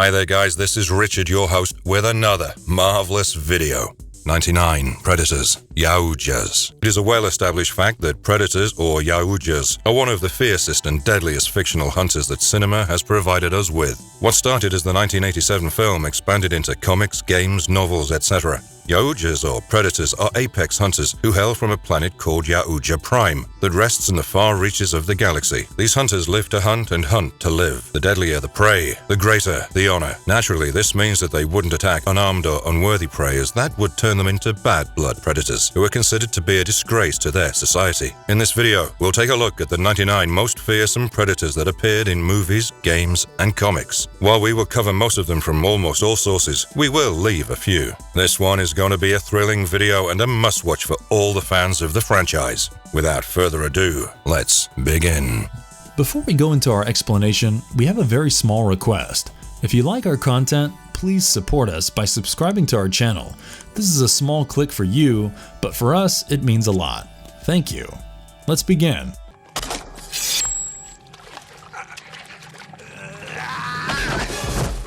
Hi there guys, this is Richard, your host, with another marvelous video. 99 Predators, Yaujtas. It is a well-established fact that predators, or Yaujtas, are one of the fiercest and deadliest fictional hunters that cinema has provided us with. What started as the 1987 film expanded into comics, games, novels, etc. Yautjas, or predators, are apex hunters who hail from a planet called Yautja Prime that rests in the far reaches of the galaxy. These hunters live to hunt and hunt to live. The deadlier the prey, the greater the honor. Naturally, this means that they wouldn't attack unarmed or unworthy prey, as that would turn them into bad blood predators who are considered to be a disgrace to their society. In this video, we'll take a look at the 99 most fearsome predators that appeared in movies, games, and comics. While we will cover most of them from almost all sources, we will leave a few. This one is going to be a thrilling video and a must-watch for all the fans of the franchise. Without further ado, let's begin. Before we go into our explanation, we have a very small request. If you like our content, please support us by subscribing to our channel. This is a small click for you, but for us, it means a lot. Thank you. Let's begin.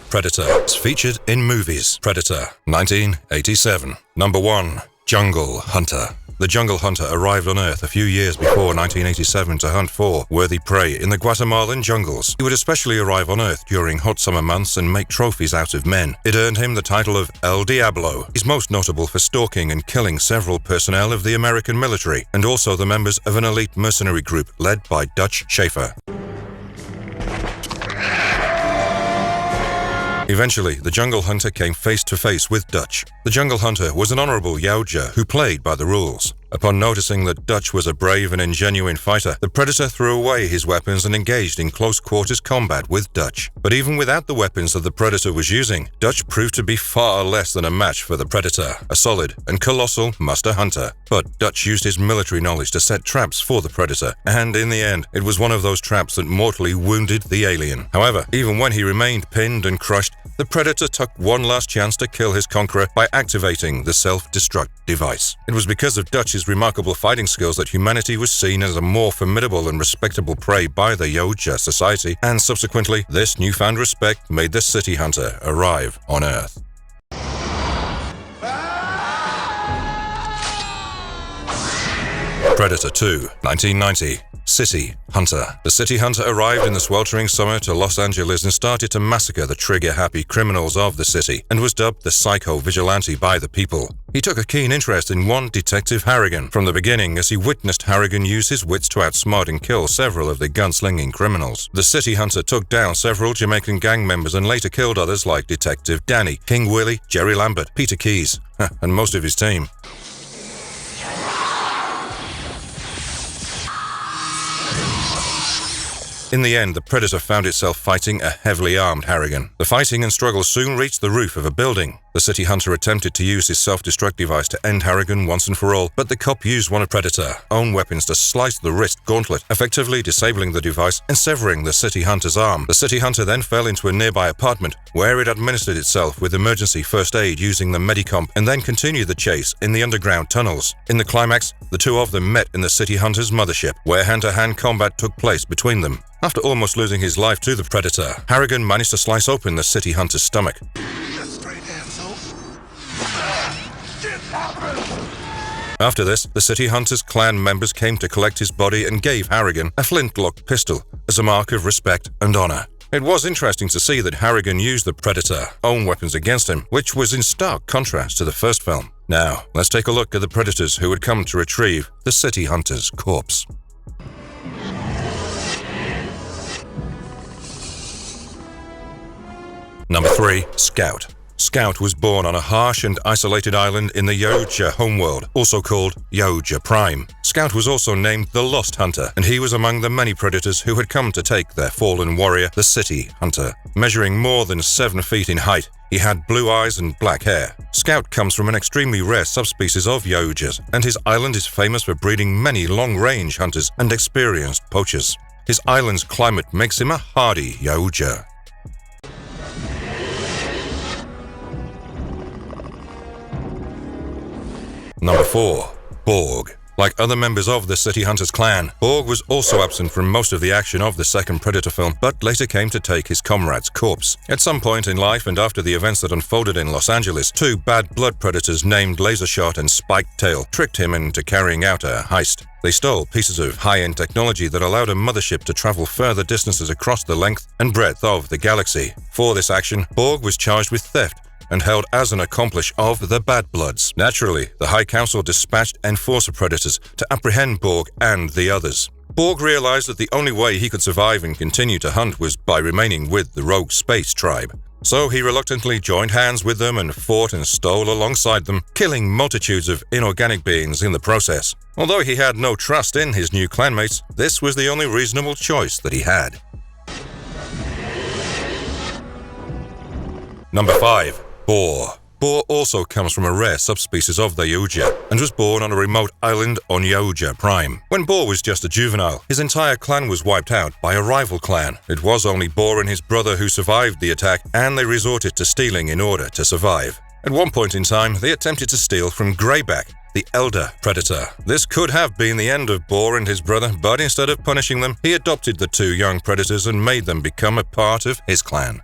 Predator is featured in movies. Predator, 1987. Number 1. Jungle Hunter. The Jungle Hunter arrived on Earth a few years before 1987 to hunt for worthy prey in the Guatemalan jungles. He would especially arrive on Earth during hot summer months and make trophies out of men. It earned him the title of El Diablo. He's most notable for stalking and killing several personnel of the American military, and also the members of an elite mercenary group led by Dutch Schaefer. Eventually, the Jungle Hunter came face to face with Dutch. The Jungle Hunter was an honorable Yautja who played by the rules. Upon noticing that Dutch was a brave and ingenuine fighter, the Predator threw away his weapons and engaged in close quarters combat with Dutch. But even without the weapons that the Predator was using, Dutch proved to be far less than a match for the Predator, a solid and colossal master hunter. But Dutch used his military knowledge to set traps for the Predator, and in the end, it was one of those traps that mortally wounded the alien. However, even when he remained pinned and crushed, the Predator took one last chance to kill his conqueror by activating the self-destruct device. It was because of Dutch's remarkable fighting skills that humanity was seen as a more formidable and respectable prey by the Yautja society, and subsequently, this newfound respect made the city hunter arrive on Earth. Predator 2, 1990. City Hunter. The City Hunter arrived in the sweltering summer to Los Angeles and started to massacre the trigger-happy criminals of the city, and was dubbed the Psycho Vigilante by the people. He took a keen interest in one Detective Harrigan from the beginning, as he witnessed Harrigan use his wits to outsmart and kill several of the gunslinging criminals. The City Hunter took down several Jamaican gang members and later killed others like Detective Danny, King Willie, Jerry Lambert, Peter Keys, and most of his team. In the end, the Predator found itself fighting a heavily armed Harrigan. The fighting and struggle soon reached the roof of a building. The City Hunter attempted to use his self-destruct device to end Harrigan once and for all, but the cop used one of Predator's own weapons to slice the wrist gauntlet, effectively disabling the device and severing the City Hunter's arm. The City Hunter then fell into a nearby apartment, where it administered itself with emergency first aid using the Medicomp, and then continued the chase in the underground tunnels. In the climax, the two of them met in the City Hunter's mothership, where hand-to-hand combat took place between them. After almost losing his life to the Predator, Harrigan managed to slice open the City Hunter's stomach. After this, the City Hunter's clan members came to collect his body and gave Harrigan a flintlock pistol as a mark of respect and honor. It was interesting to see that Harrigan used the Predator's own weapons against him, which was in stark contrast to the first film. Now, let's take a look at the predators who had come to retrieve the City Hunter's corpse. Number 3. Scout. Scout was born on a harsh and isolated island in the Yautja homeworld, also called Yautja Prime. Scout was also named the Lost Hunter, and he was among the many predators who had come to take their fallen warrior, the City Hunter. Measuring more than 7 feet in height, he had blue eyes and black hair. Scout comes from an extremely rare subspecies of Yautjas, and his island is famous for breeding many long-range hunters and experienced poachers. His island's climate makes him a hardy Yautja. Number 4. Borg. Like other members of the City Hunters clan, Borg was also absent from most of the action of the second Predator film, but later came to take his comrade's corpse. At some point in life and after the events that unfolded in Los Angeles, two bad blood predators named Lasershot and Spiketail tricked him into carrying out a heist. They stole pieces of high-end technology that allowed a mothership to travel further distances across the length and breadth of the galaxy. For this action, Borg was charged with theft and held as an accomplice of the Bad Bloods. Naturally, the High Council dispatched Enforcer Predators to apprehend Borg and the others. Borg realized that the only way he could survive and continue to hunt was by remaining with the rogue space tribe. So he reluctantly joined hands with them and fought and stole alongside them, killing multitudes of inorganic beings in the process. Although he had no trust in his new clanmates, this was the only reasonable choice that he had. Number 5. Boar. Boar also comes from a rare subspecies of the Yautja and was born on a remote island on Yautja Prime. When Boar was just a juvenile, his entire clan was wiped out by a rival clan. It was only Boar and his brother who survived the attack, and they resorted to stealing in order to survive. At one point in time, they attempted to steal from Greyback, the elder predator. This could have been the end of Boar and his brother, but instead of punishing them, he adopted the two young predators and made them become a part of his clan.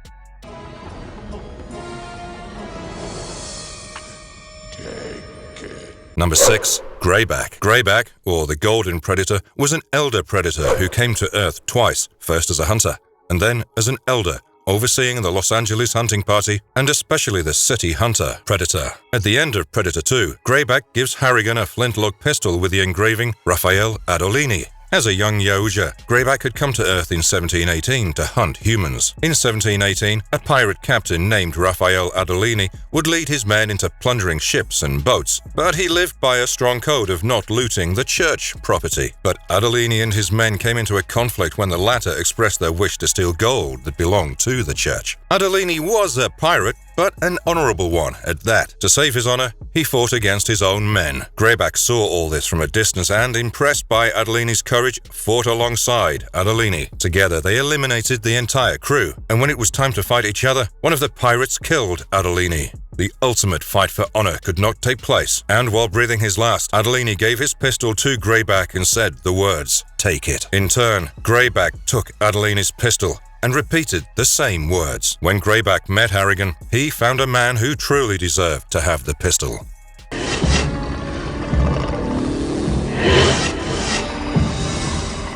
Number 6. Greyback. Greyback, or the Golden Predator, was an elder predator who came to Earth twice, first as a hunter, and then as an elder, overseeing the Los Angeles hunting party, and especially the City Hunter Predator. At the end of Predator 2, Greyback gives Harrigan a flintlock pistol with the engraving Raphael Adolini. As a young Yautja, Greyback had come to Earth in 1718 to hunt humans. In 1718, a pirate captain named Raphael Adolini would lead his men into plundering ships and boats, but he lived by a strong code of not looting the church property. But Adolini and his men came into a conflict when the latter expressed their wish to steal gold that belonged to the church. Adolini was a pirate, but an honorable one at that. To save his honor, he fought against his own men. Greyback saw all this from a distance and, impressed by Adolini's courage, fought alongside Adolini. Together, they eliminated the entire crew, and when it was time to fight each other, one of the pirates killed Adolini. The ultimate fight for honor could not take place, and while breathing his last, Adolini gave his pistol to Greyback and said the words, "Take it." In turn, Greyback took Adolini's pistol and repeated the same words. When Greyback met Harrigan, he found a man who truly deserved to have the pistol.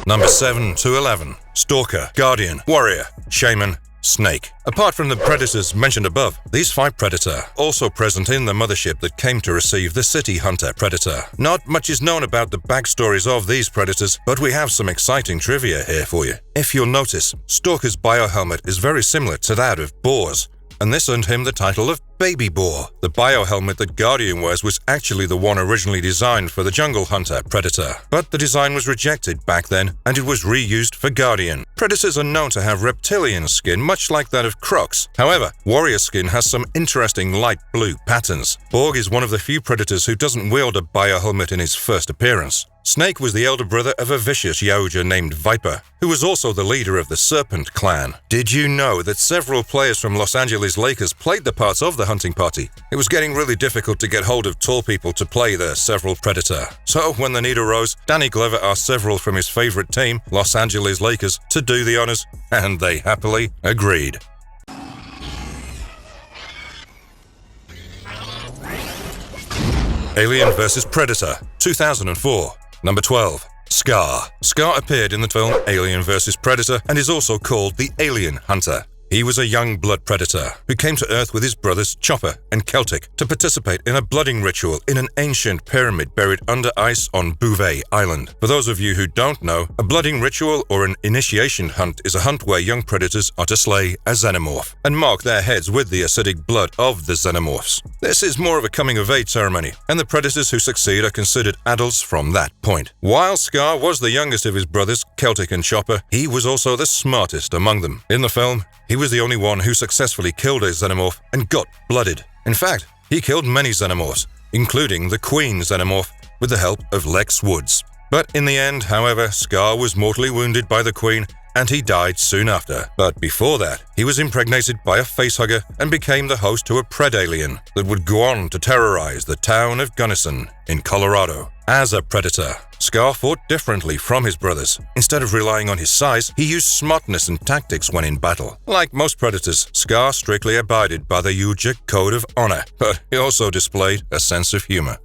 Number 7 to 11. Stalker, Guardian, Warrior, Shaman, Snake. Apart from the predators mentioned above, these 5 predators also present in the mothership that came to receive the City Hunter Predator. Not much is known about the backstories of these predators, but we have some exciting trivia here for you. If you'll notice, Stalker's biohelmet is very similar to that of Boar's, and this earned him the title of Baby Boar. The biohelmet that Guardian wears was actually the one originally designed for the Jungle Hunter Predator, but the design was rejected back then, and it was reused for Guardian. Predators are known to have reptilian skin, much like that of crocs. However, warrior skin has some interesting light blue patterns. Borg is one of the few predators who doesn't wield a biohelmet in his first appearance. Snake was the elder brother of a vicious Yautja named Viper, who was also the leader of the Serpent clan. Did you know that several players from Los Angeles Lakers played the parts of the hunting party? It was getting really difficult to get hold of tall people to play the several predator. So when the need arose, Danny Glover asked several from his favorite team, Los Angeles Lakers, to do the honors, and they happily agreed. Alien vs. Predator, 2004. Number 12. Scar. Scar appeared in the film Alien vs. Predator and is also called the Alien Hunter. He was a young blood predator who came to Earth with his brothers Chopper and Celtic to participate in a blooding ritual in an ancient pyramid buried under ice on Bouvet Island. For those of you who don't know, a blooding ritual or an initiation hunt is a hunt where young predators are to slay a xenomorph and mark their heads with the acidic blood of the xenomorphs. This is more of a coming-of-age ceremony, and the predators who succeed are considered adults from that point. While Scar was the youngest of his brothers, Celtic and Chopper, he was also the smartest among them. In the film, he was the only one who successfully killed a xenomorph and got blooded. In fact, he killed many xenomorphs, including the Queen xenomorph, with the help of Lex Woods. But in the end, however, Scar was mortally wounded by the Queen, and he died soon after. But before that, he was impregnated by a facehugger and became the host to a predalien that would go on to terrorize the town of Gunnison in Colorado. As a predator, Scar fought differently from his brothers. Instead of relying on his size, he used smartness and tactics when in battle. Like most predators, Scar strictly abided by the Yautja code of honor, but he also displayed a sense of humor.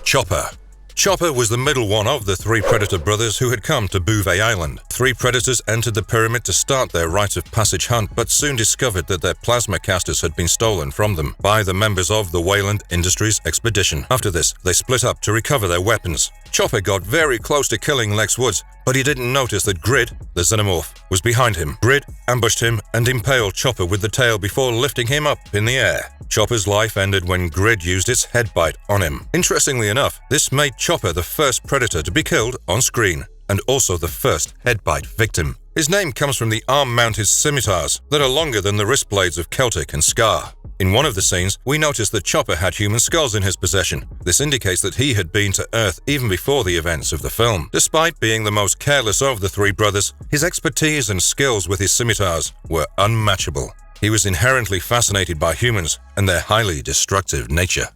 Chopper. Chopper was the middle one of the three predator brothers who had come to Bouvet Island. Three predators entered the pyramid to start their rite of passage hunt, but soon discovered that their plasma casters had been stolen from them by the members of the Wayland Industries expedition. After this, they split up to recover their weapons. Chopper got very close to killing Lex Woods, but he didn't notice that Grid, the xenomorph, was behind him. Grid ambushed him and impaled Chopper with the tail before lifting him up in the air. Chopper's life ended when Grid used its head bite on him. Interestingly enough, this made Chopper the first predator to be killed on screen, and also the first headbite victim. His name comes from the arm-mounted scimitars that are longer than the wrist blades of Celtic and Scar. In one of the scenes, we noticed that Chopper had human skulls in his possession. This indicates that he had been to Earth even before the events of the film. Despite being the most careless of the three brothers, his expertise and skills with his scimitars were unmatchable. He was inherently fascinated by humans and their highly destructive nature.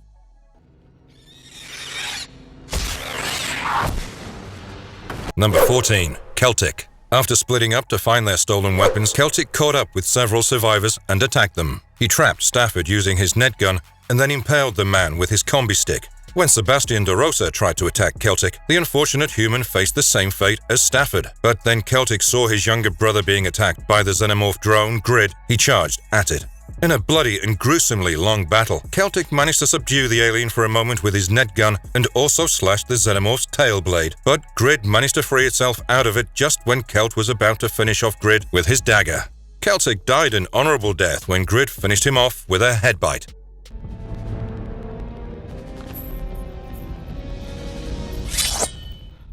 Number 14. Celtic. After splitting up to find their stolen weapons, Celtic caught up with several survivors and attacked them. He trapped Stafford using his net gun and then impaled the man with his combi stick. When Sebastian de Rosa tried to attack Celtic, the unfortunate human faced the same fate as Stafford. But then Celtic saw his younger brother being attacked by the xenomorph drone Grid. He charged at it. In a bloody and gruesomely long battle, Celtic managed to subdue the alien for a moment with his net gun and also slashed the xenomorph's tail blade. But Grid managed to free itself out of it just when Celt was about to finish off Grid with his dagger. Celtic died an honorable death when Grid finished him off with a headbite.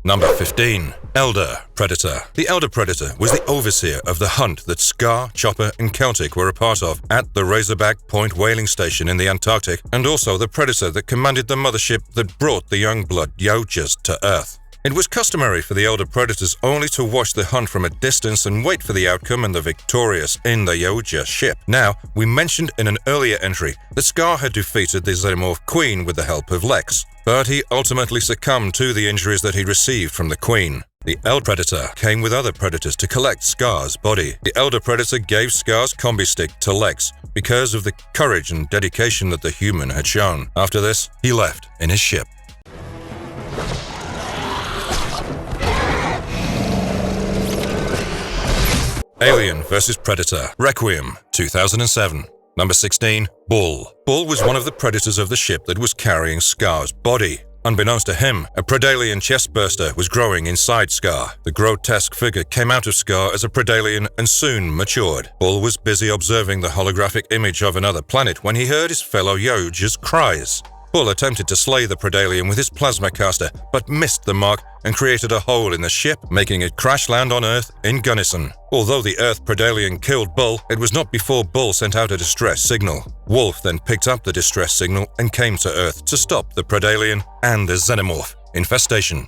Number 15. Elder Predator. The Elder Predator was the overseer of the hunt that Scar, Chopper, and Celtic were a part of at the Razorback Point whaling station in the Antarctic, and also the Predator that commanded the mothership that brought the Youngblood Yautjas to Earth. It was customary for the Elder Predators only to watch the hunt from a distance and wait for the outcome and the victorious in the Yautja ship. Now, we mentioned in an earlier entry that Scar had defeated the Xenomorph Queen with the help of Lex, but he ultimately succumbed to the injuries that he received from the Queen. The Elder Predator came with other predators to collect Scar's body. The Elder Predator gave Scar's combi stick to Lex because of the courage and dedication that the human had shown. After this, he left in his ship. Alien vs. Predator. Requiem, 2007. Number 16. Bull. Bull was one of the predators of the ship that was carrying Scar's body. Unbeknownst to him, a Predalien chestburster was growing inside Scar. The grotesque figure came out of Scar as a Predalien and soon matured. Bull was busy observing the holographic image of another planet when he heard his fellow Yautja's cries. Bull attempted to slay the Predalien with his plasma caster, but missed the mark and created a hole in the ship, making it crash land on Earth in Gunnison. Although the Earth Predalien killed Bull, it was not before Bull sent out a distress signal. Wolf then picked up the distress signal and came to Earth to stop the Predalien and the Xenomorph infestation.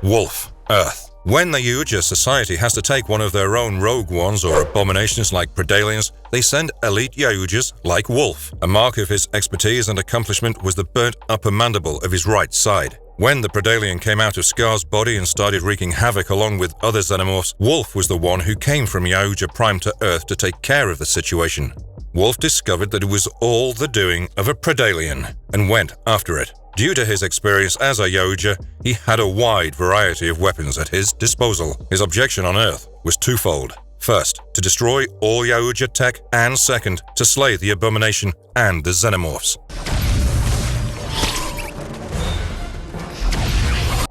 Wolf. Earth. When the Yautja society has to take one of their own rogue ones or abominations like Predaliens, they send elite Yautjas like Wolf. A mark of his expertise and accomplishment was the burnt upper mandible of his right side. When the Predalien came out of Scar's body and started wreaking havoc along with other xenomorphs, Wolf was the one who came from Yautja Prime to Earth to take care of the situation. Wolf discovered that it was all the doing of a Predalien and went after it. Due to his experience as a Yautja, he had a wide variety of weapons at his disposal. His objection on Earth was twofold. First, to destroy all Yautja tech, and second, to slay the abomination and the xenomorphs.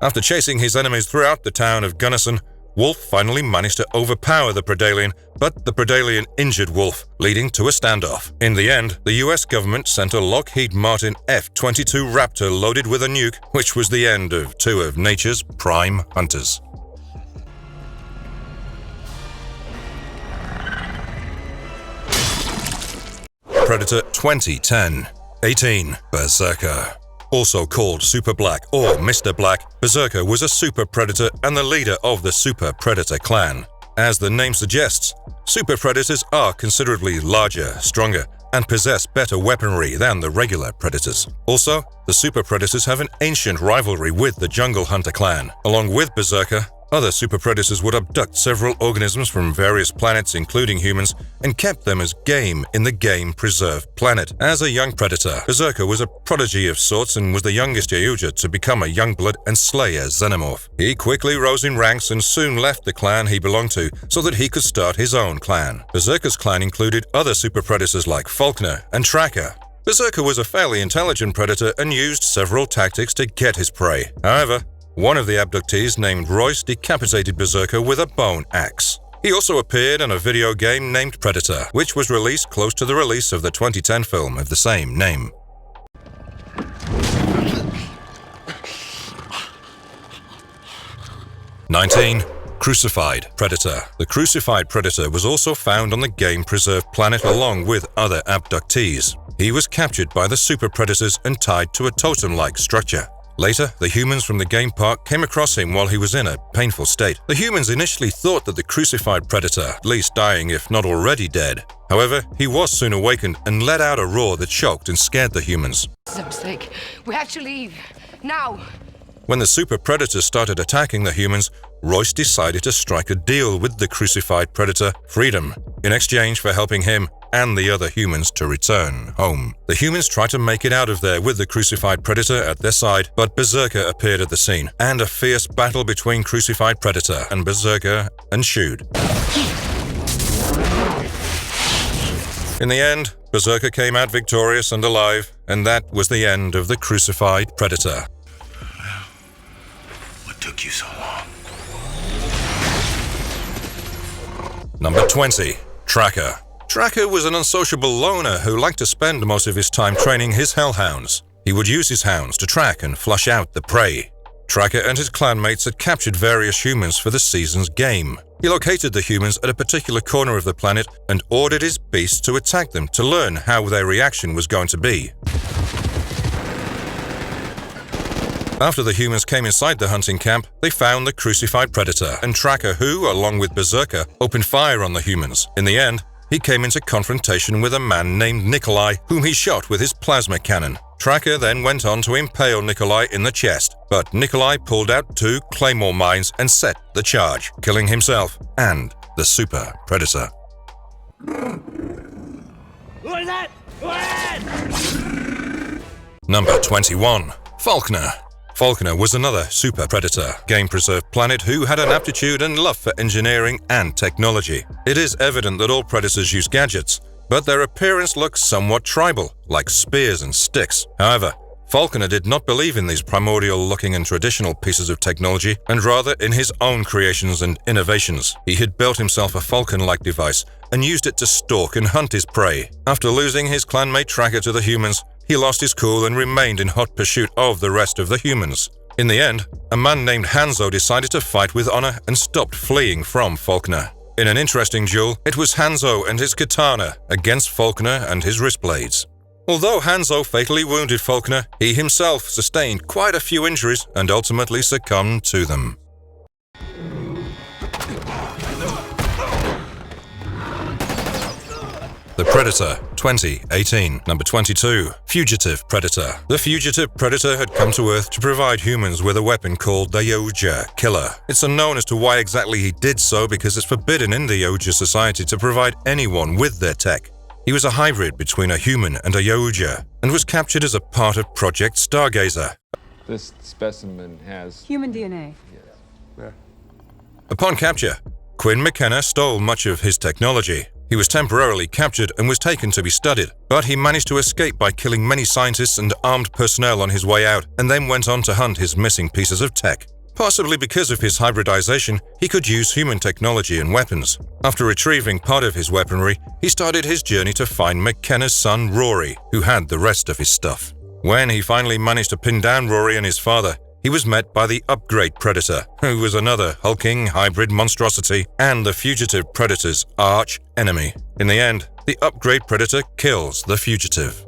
After chasing his enemies throughout the town of Gunnison, Wolf finally managed to overpower the Predalien, but the Predalien injured Wolf, leading to a standoff. In the end, the US government sent a Lockheed Martin F-22 Raptor loaded with a nuke, which was the end of two of nature's prime hunters. Predator 2010. 18. Berserker. Also called Super Black or Mr. Black, Berserker was a super predator and the leader of the Super Predator clan. As the name suggests, super predators are considerably larger, stronger, and possess better weaponry than the regular predators. Also, the super predators have an ancient rivalry with the Jungle Hunter clan. Along with Berserker, other super predators would abduct several organisms from various planets, including humans, and kept them as game in the game-preserved planet. As a young predator, Berserker was a prodigy of sorts and was the youngest Yautja to become a youngblood and slay a xenomorph. He quickly rose in ranks and soon left the clan he belonged to so that he could start his own clan. Berserker's clan included other super predators like Falconer and Tracker. Berserker was a fairly intelligent predator and used several tactics to get his prey. However, one of the abductees named Royce decapitated Berserker with a bone axe. He also appeared in a video game named Predator, which was released close to the release of the 2010 film of the same name. '19. Crucified Predator. The Crucified Predator was also found on the game-preserved planet along with other abductees. He was captured by the super predators and tied to a totem-like structure. Later, the humans from the game park came across him while he was in a painful state. The humans initially thought that the Crucified Predator, at least dying if not already dead. However, he was soon awakened and let out a roar that shocked and scared the humans. It's a mistake. We have to leave. Now! When the super predators started attacking the humans, Royce decided to strike a deal with the Crucified Predator, freedom, in exchange for helping him and the other humans to return home. The humans tried to make it out of there with the Crucified Predator at their side, but Berserker appeared at the scene, and a fierce battle between Crucified Predator and Berserker ensued. In the end, Berserker came out victorious and alive, and that was the end of the Crucified Predator. What took you so long? Number 20. Tracker. Tracker was an unsociable loner who liked to spend most of his time training his hellhounds. He would use his hounds to track and flush out the prey. Tracker and his clanmates had captured various humans for the season's game. He located the humans at a particular corner of the planet and ordered his beasts to attack them to learn how their reaction was going to be. After the humans came inside the hunting camp, they found the Crucified Predator and Tracker who, along with Berserker, opened fire on the humans. In the end, he came into confrontation with a man named Nikolai, whom he shot with his plasma cannon. Tracker then went on to impale Nikolai in the chest, but Nikolai pulled out 2 claymore mines and set the charge, killing himself and the Super Predator. What is that? Number 21. Falconer. Falconer was another super predator, game-preserved planet who had an aptitude and love for engineering and technology. It is evident that all predators use gadgets, but their appearance looks somewhat tribal, like spears and sticks. However, Falconer did not believe in these primordial-looking and traditional pieces of technology, and rather in his own creations and innovations. He had built himself a falcon-like device and used it to stalk and hunt his prey. After losing his clanmate Tracker to the humans, he lost his cool and remained in hot pursuit of the rest of the humans. In the end, a man named Hanzo decided to fight with honor and stopped fleeing from Falconer. In an interesting duel, it was Hanzo and his katana against Falconer and his wrist blades. Although Hanzo fatally wounded Falconer, he himself sustained quite a few injuries and ultimately succumbed to them. The Predator, 2018. Number 22. Fugitive Predator. The Fugitive Predator had come to Earth to provide humans with a weapon called the Yautja Killer. It's unknown as to why exactly he did so because it's forbidden in the Yautja society to provide anyone with their tech. He was a hybrid between a human and a Yautja and was captured as a part of Project Stargazer. This specimen has human DNA. Upon capture, Quinn McKenna stole much of his technology. He was temporarily captured and was taken to be studied, but he managed to escape by killing many scientists and armed personnel on his way out, and then went on to hunt his missing pieces of tech. Possibly because of his hybridization, he could use human technology and weapons. After retrieving part of his weaponry, he started his journey to find McKenna's son Rory, who had the rest of his stuff. When he finally managed to pin down Rory and his father, he was met by the Upgrade Predator, who was another hulking hybrid monstrosity and the Fugitive Predator's arch enemy. In the end, the Upgrade Predator kills the Fugitive.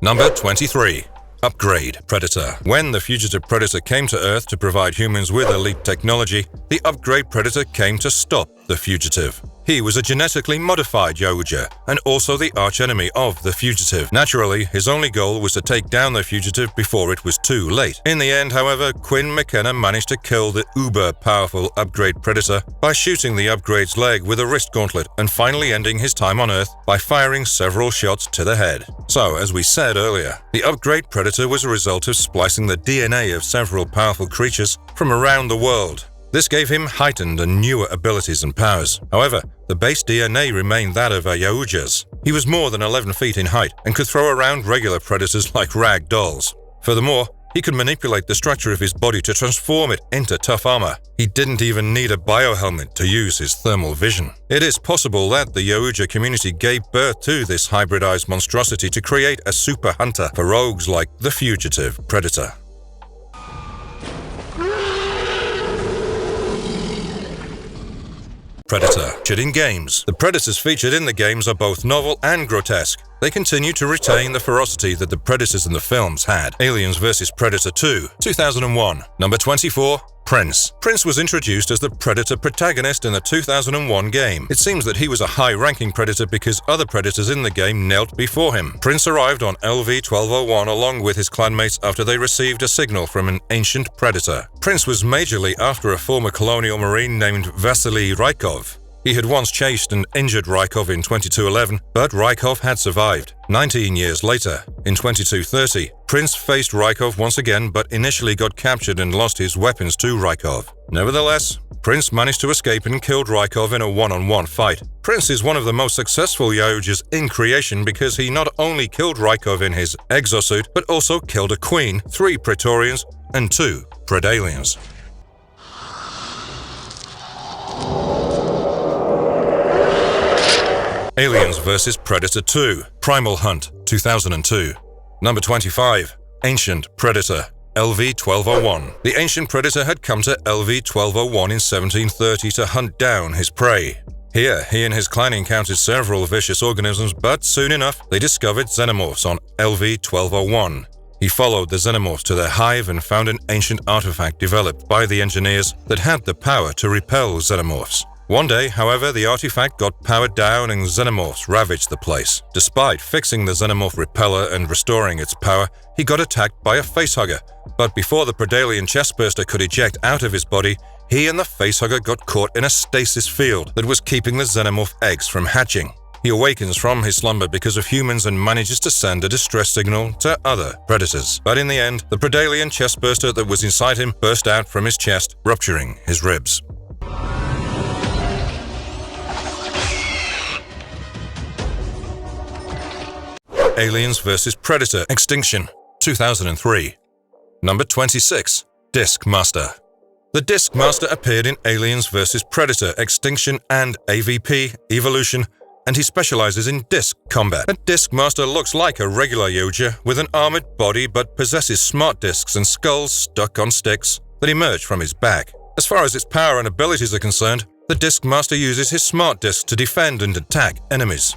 Number 23. Upgrade Predator. When the Fugitive Predator came to Earth to provide humans with elite technology, the Upgrade Predator came to stop the Fugitive. He was a genetically modified Yautja, and also the archenemy of the Fugitive. Naturally, his only goal was to take down the Fugitive before it was too late. In the end, however, Quinn McKenna managed to kill the uber-powerful Upgrade Predator by shooting the Upgrade's leg with a wrist gauntlet and finally ending his time on Earth by firing several shots to the head. So, as we said earlier, the Upgrade Predator was a result of splicing the DNA of several powerful creatures from around the world. This gave him heightened and newer abilities and powers. However, the base DNA remained that of a Yaujtas. He was more than 11 feet in height and could throw around regular predators like rag dolls. Furthermore, he could manipulate the structure of his body to transform it into tough armor. He didn't even need a biohelmet to use his thermal vision. It is possible that the Yautja community gave birth to this hybridized monstrosity to create a super hunter for rogues like the Fugitive Predator. Predator. Featured in games. The predators featured in the games are both novel and grotesque. They continue to retain the ferocity that the predators in the films had. Aliens vs. Predator 2, 2001. Number 24. Prince. Prince was introduced as the Predator protagonist in the 2001 game. It seems that he was a high-ranking Predator because other Predators in the game knelt before him. Prince arrived on LV-1201 along with his clanmates after they received a signal from an ancient Predator. Prince was majorly after a former colonial marine named Vasily Rykov. He had once chased and injured Rykov in 2211, but Rykov had survived. 19 years later, in 2230, Prince faced Rykov once again but initially got captured and lost his weapons to Rykov. Nevertheless, Prince managed to escape and killed Rykov in a one-on-one fight. Prince is one of the most successful Yautjas in creation because he not only killed Rykov in his exosuit, but also killed a queen, 3 Praetorians, and 2 Predalians. Aliens vs. Predator 2, Primal Hunt, 2002. Number 25. Ancient Predator, LV-1201. The Ancient Predator had come to LV-1201 in 1730 to hunt down his prey. Here, he and his clan encountered several vicious organisms, but soon enough, they discovered xenomorphs on LV-1201. He followed the xenomorphs to their hive and found an ancient artifact developed by the engineers that had the power to repel xenomorphs. One day, however, the artifact got powered down and xenomorphs ravaged the place. Despite fixing the xenomorph repeller and restoring its power, he got attacked by a facehugger. But before the Predalian chestburster could eject out of his body, he and the facehugger got caught in a stasis field that was keeping the xenomorph eggs from hatching. He awakens from his slumber because of humans and manages to send a distress signal to other predators. But in the end, the Predalian chestburster that was inside him burst out from his chest, rupturing his ribs. Aliens vs. Predator, Extinction, 2003. Number 26. Disc Master. The Disc Master appeared in Aliens vs. Predator, Extinction and AVP, Evolution, and he specializes in disc combat. A Disc Master looks like a regular Yautja with an armored body but possesses smart discs and skulls stuck on sticks that emerge from his back. As far as its power and abilities are concerned, the Disc Master uses his smart discs to defend and attack enemies.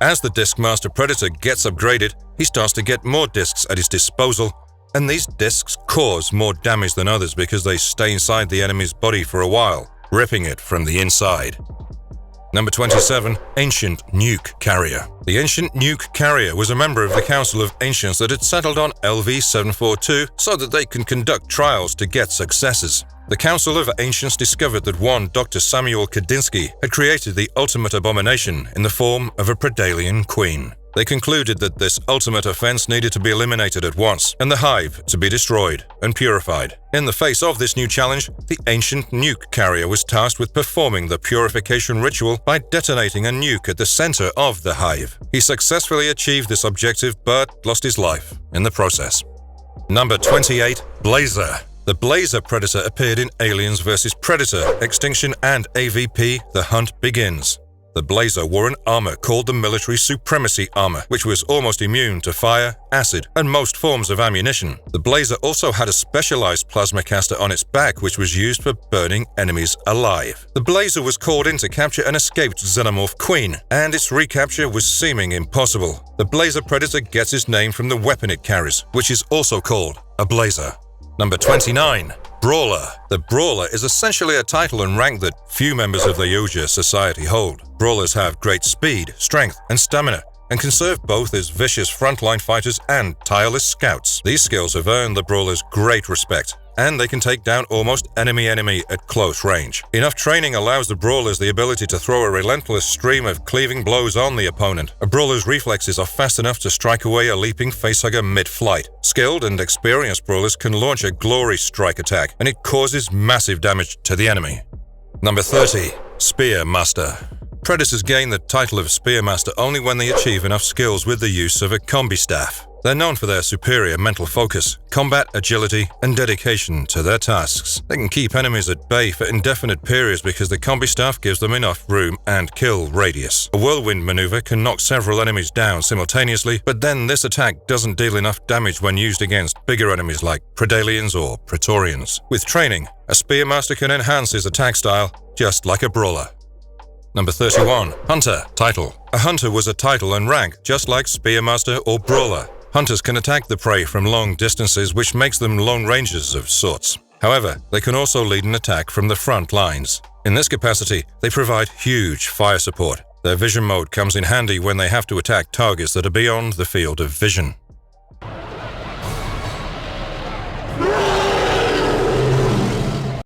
As the Disc Master Predator gets upgraded, he starts to get more discs at his disposal, and these discs cause more damage than others because they stay inside the enemy's body for a while, ripping it from the inside. Number 27. Ancient Nuke Carrier. The Ancient Nuke Carrier was a member of the Council of Ancients that had settled on LV-742 so that they can conduct trials to get successes. The Council of Ancients discovered that one Dr. Samuel Kadinsky had created the ultimate abomination in the form of a Predalian queen. They concluded that this ultimate offense needed to be eliminated at once, and the hive to be destroyed and purified. In the face of this new challenge, the Ancient Nuke Carrier was tasked with performing the purification ritual by detonating a nuke at the center of the hive. He successfully achieved this objective, but lost his life in the process. Number 28. Blazer. The Blazer Predator appeared in Aliens vs. Predator, Extinction and AVP, The Hunt Begins. The Blazer wore an armor called the Military Supremacy Armor, which was almost immune to fire, acid, and most forms of ammunition. The Blazer also had a specialized plasma caster on its back, which was used for burning enemies alive. The Blazer was called in to capture an escaped xenomorph queen, and its recapture was seeming impossible. The Blazer Predator gets its name from the weapon it carries, which is also called a Blazer. Number 29. Brawler. The Brawler is essentially a title and rank that few members of the Yautja society hold. Brawlers have great speed, strength, and stamina, and can serve both as vicious frontline fighters and tireless scouts. These skills have earned the Brawlers great respect, and they can take down almost any enemy at close range. Enough training allows the Brawlers the ability to throw a relentless stream of cleaving blows on the opponent. A Brawler's reflexes are fast enough to strike away a leaping facehugger mid-flight. Skilled and experienced Brawlers can launch a glory strike attack, and it causes massive damage to the enemy. Number 30. Spearmaster. Predators gain the title of Spearmaster only when they achieve enough skills with the use of a combi staff. They're known for their superior mental focus, combat agility, and dedication to their tasks. They can keep enemies at bay for indefinite periods because the combi staff gives them enough room and kill radius. A whirlwind maneuver can knock several enemies down simultaneously, but then this attack doesn't deal enough damage when used against bigger enemies like Predalians or Praetorians. With training, a Spearmaster can enhance his attack style just like a Brawler. Number 31. Hunter. Title. A Hunter was a title and rank, just like Spearmaster or Brawler. Hunters can attack the prey from long distances, which makes them lone rangers of sorts. However, they can also lead an attack from the front lines. In this capacity, they provide huge fire support. Their vision mode comes in handy when they have to attack targets that are beyond the field of vision.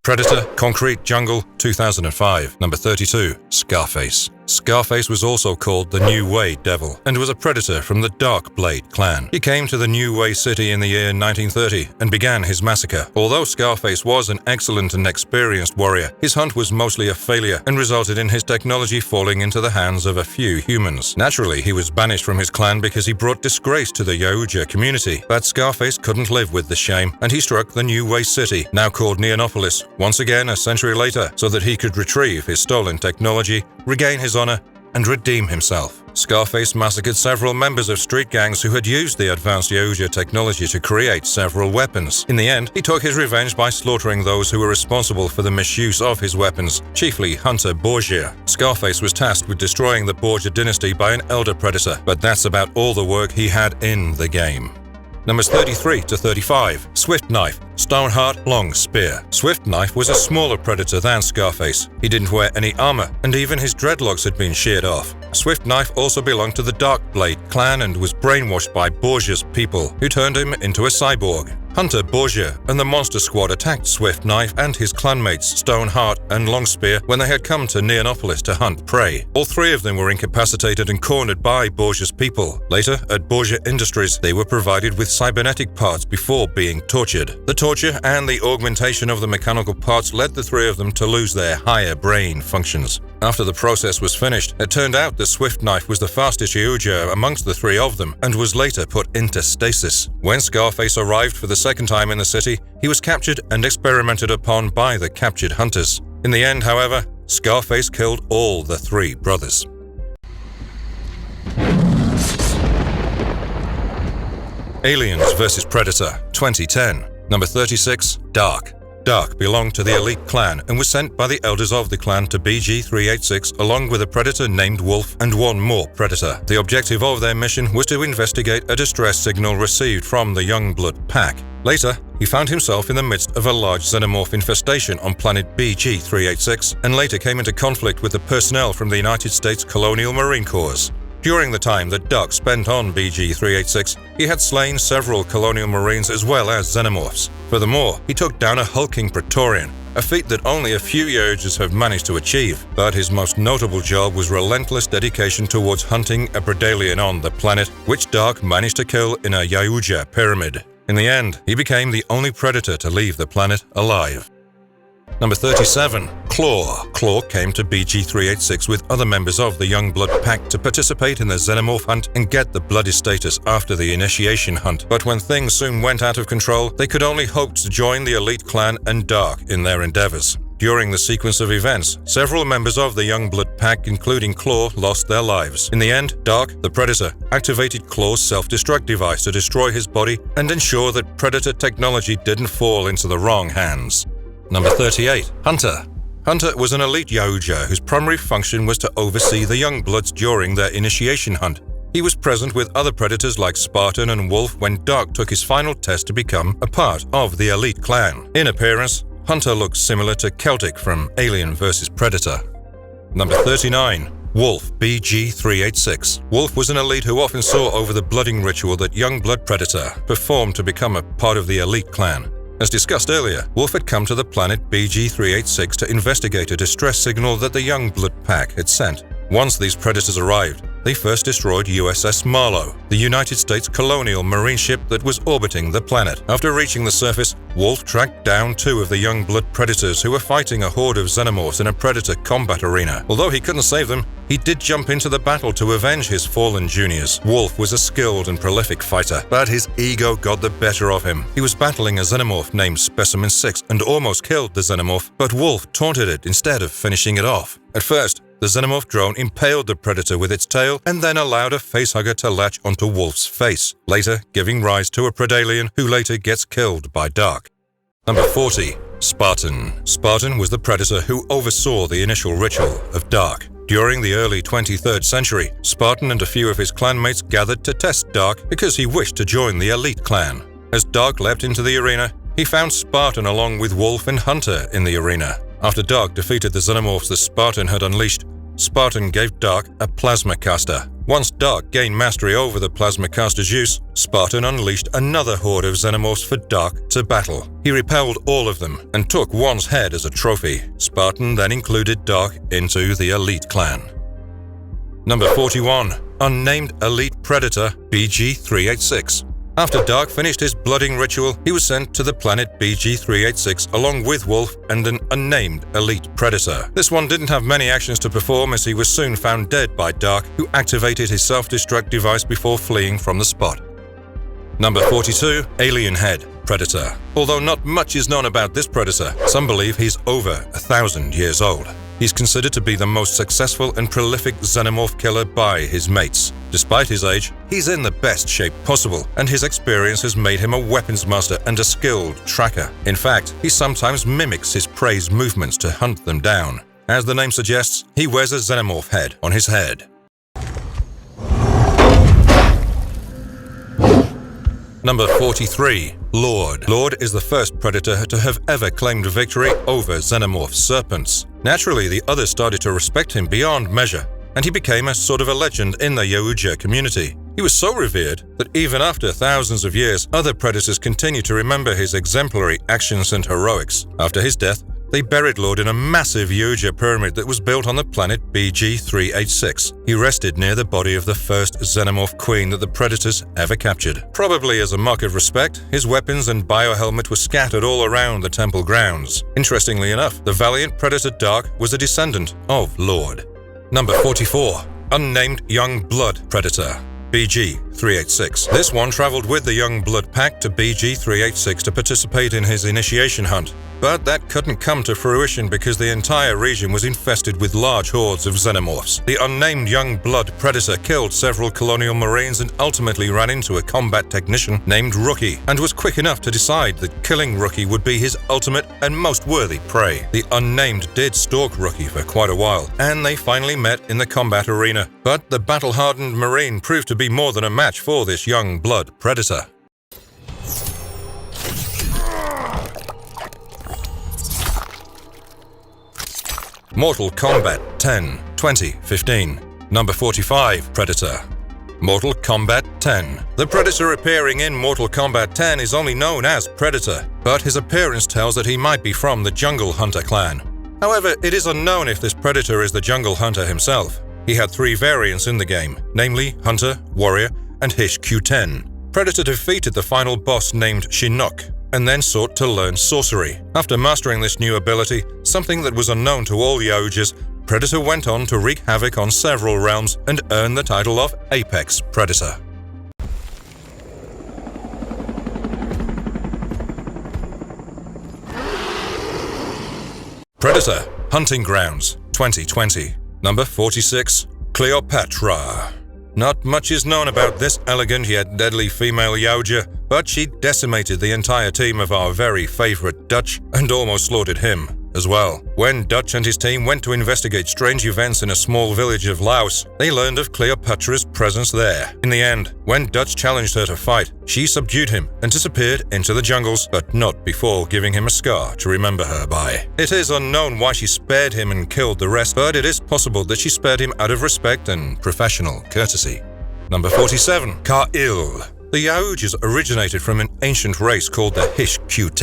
Predator, Concrete Jungle, 2005. Number 32. Scarface. Scarface was also called the New Way Devil and was a predator from the Dark Blade clan. He came to the New Way City in the year 1930 and began his massacre. Although Scarface was an excellent and experienced warrior, his hunt was mostly a failure and resulted in his technology falling into the hands of a few humans. Naturally, he was banished from his clan because he brought disgrace to the Yautja community, but Scarface couldn't live with the shame, and he struck the New Way City, now called Neonopolis, once again a century later, so that he could retrieve his stolen technology, regain his honor, and redeem himself. Scarface massacred several members of street gangs who had used the advanced Yautja technology to create several weapons. In the end, he took his revenge by slaughtering those who were responsible for the misuse of his weapons, chiefly Hunter Borgia. Scarface was tasked with destroying the Borgia dynasty by an elder predator, but that's about all the work he had in the game. Numbers 33 to 35. Swift Knife, Stoneheart, Long Spear. Swift Knife was a smaller predator than Scarface. He didn't wear any armor, and even his dreadlocks had been sheared off. Swift Knife also belonged to the Dark Blade clan and was brainwashed by Borgia's people, who turned him into a cyborg. Hunter Borgia and the Monster Squad attacked Swift Knife and his clanmates Stoneheart and Long Spear when they had come to Neonopolis to hunt prey. All three of them were incapacitated and cornered by Borgia's people. Later, at Borgia Industries, they were provided with cybernetic parts before being tortured. The torture and the augmentation of the mechanical parts led the three of them to lose their higher brain functions. After the process was finished, it turned out the Swift Knife was the fastest Yautja amongst the three of them and was later put into stasis. When Scarface arrived for the second time in the city, he was captured and experimented upon by the captured hunters. In the end, however, Scarface killed all the three brothers. Aliens vs. Predator, 2010. Number 36. Dark. Dark belonged to the elite clan and was sent by the elders of the clan to BG-386 along with a predator named Wolf and one more predator. The objective of their mission was to investigate a distress signal received from the Youngblood pack. Later, he found himself in the midst of a large xenomorph infestation on planet BG-386 and later came into conflict with the personnel from the United States Colonial Marine Corps. During the time that Dark spent on BG-386, he had slain several colonial marines as well as xenomorphs. Furthermore, he took down a hulking Praetorian, a feat that only a few Yautjas have managed to achieve. But his most notable job was relentless dedication towards hunting a Predalian on the planet, which Dark managed to kill in a Yautja pyramid. In the end, he became the only predator to leave the planet alive. Number 37. Claw. Claw came to BG-386 with other members of the Youngblood pack to participate in the xenomorph hunt and get the bloody status after the initiation hunt. But when things soon went out of control, they could only hope to join the elite clan and Dark in their endeavors. During the sequence of events, several members of the Youngblood pack, including Claw, lost their lives. In the end, Dark, the Predator, activated Claw's self-destruct device to destroy his body and ensure that Predator technology didn't fall into the wrong hands. Number 38. Hunter. Hunter was an elite Yautja whose primary function was to oversee the Youngbloods during their initiation hunt. He was present with other predators like Spartan and Wolf when Dark took his final test to become a part of the elite clan. In appearance, Hunter looked similar to Celtic from Alien vs. Predator. Number 39. Wolf, BG-386. Wolf was an elite who often saw over the blooding ritual that Youngblood Predator performed to become a part of the elite clan. As discussed earlier, Wolf had come to the planet BG-386 to investigate a distress signal that the Youngblood pack had sent. Once these predators arrived, they first destroyed USS Marlow, the United States colonial marine ship that was orbiting the planet. After reaching the surface, Wolf tracked down 2 of the Youngblood predators who were fighting a horde of xenomorphs in a predator combat arena. Although he couldn't save them, he did jump into the battle to avenge his fallen juniors. Wolf was a skilled and prolific fighter, but his ego got the better of him. He was battling a xenomorph named Specimen 6 and almost killed the xenomorph, but Wolf taunted it instead of finishing it off. At first, the xenomorph drone impaled the predator with its tail and then allowed a facehugger to latch onto Wolf's face, later giving rise to a Predalien who later gets killed by Dark. Number 40. Spartan. Spartan was the predator who oversaw the initial ritual of Dark. During the early 23rd century, Spartan and a few of his clanmates gathered to test Dark because he wished to join the elite clan. As Dark leapt into the arena, he found Spartan along with Wolf and Hunter in the arena. After Dark defeated the xenomorphs that Spartan had unleashed, Spartan gave Dark a plasma caster. Once Dark gained mastery over the plasma caster's use, Spartan unleashed another horde of xenomorphs for Dark to battle. He repelled all of them and took one's head as a trophy. Spartan then included Dark into the elite clan. Number 41. Unnamed Elite Predator, BG-386. After Dark finished his blooding ritual, he was sent to the planet BG-386 along with Wolf and an unnamed elite predator. This one didn't have many actions to perform as he was soon found dead by Dark, who activated his self-destruct device before fleeing from the spot. Number 42. Alien Head Predator. Although not much is known about this predator, some believe he's over 1,000 years old. He's considered to be the most successful and prolific xenomorph killer by his mates. Despite his age, he's in the best shape possible, and his experience has made him a weapons master and a skilled tracker. In fact, he sometimes mimics his prey's movements to hunt them down. As the name suggests, he wears a xenomorph head on his head. Number 43. Lord. Lord is the first predator to have ever claimed victory over xenomorph serpents. Naturally, the others started to respect him beyond measure, and he became a sort of a legend in the Yautja community. He was so revered that even after thousands of years, other predators continue to remember his exemplary actions and heroics. After his death, they buried Lord in a massive Yautja pyramid that was built on the planet BG-386. He rested near the body of the first xenomorph queen that the predators ever captured. Probably as a mark of respect, his weapons and biohelmet were scattered all around the temple grounds. Interestingly enough, the valiant predator Dark was a descendant of Lord. Number 44. Unnamed Youngblood Predator, BG-386. This one traveled with the Youngblood pack to BG-386 to participate in his initiation hunt. But that couldn't come to fruition because the entire region was infested with large hordes of xenomorphs. The unnamed Youngblood Predator killed several colonial marines and ultimately ran into a combat technician named Rookie, and was quick enough to decide that killing Rookie would be his ultimate and most worthy prey. The unnamed did stalk Rookie for quite a while, and they finally met in the combat arena. But the battle-hardened marine proved to be more than a match for this Youngblood Predator. Mortal Kombat 10, 2015. Number 45. Predator. Mortal Kombat 10. The Predator appearing in Mortal Kombat 10 is only known as Predator, but his appearance tells that he might be from the Jungle Hunter clan. However, it is unknown if this Predator is the Jungle Hunter himself. He had 3 variants in the game, namely Hunter, Warrior, and Shesh-Kuk. Predator defeated the final boss named Shesh-Kuk, and then sought to learn sorcery. After mastering this new ability, something that was unknown to all Yautjas, Predator went on to wreak havoc on several realms and earn the title of Apex Predator. Predator, Hunting Grounds, 2020. Number 46, Cleopatra. Not much is known about this elegant yet deadly female Yautja, but she decimated the entire team of our very favorite Dutch and almost slaughtered him as well. When Dutch and his team went to investigate strange events in a small village of Laos, they learned of Cleopatra's presence there. In the end, when Dutch challenged her to fight, she subdued him and disappeared into the jungles, but not before giving him a scar to remember her by. It is unknown why she spared him and killed the rest, but it is possible that she spared him out of respect and professional courtesy. Number 47, Ka'il. The Yaujtas originated from an ancient race called the Shesh-Kuk.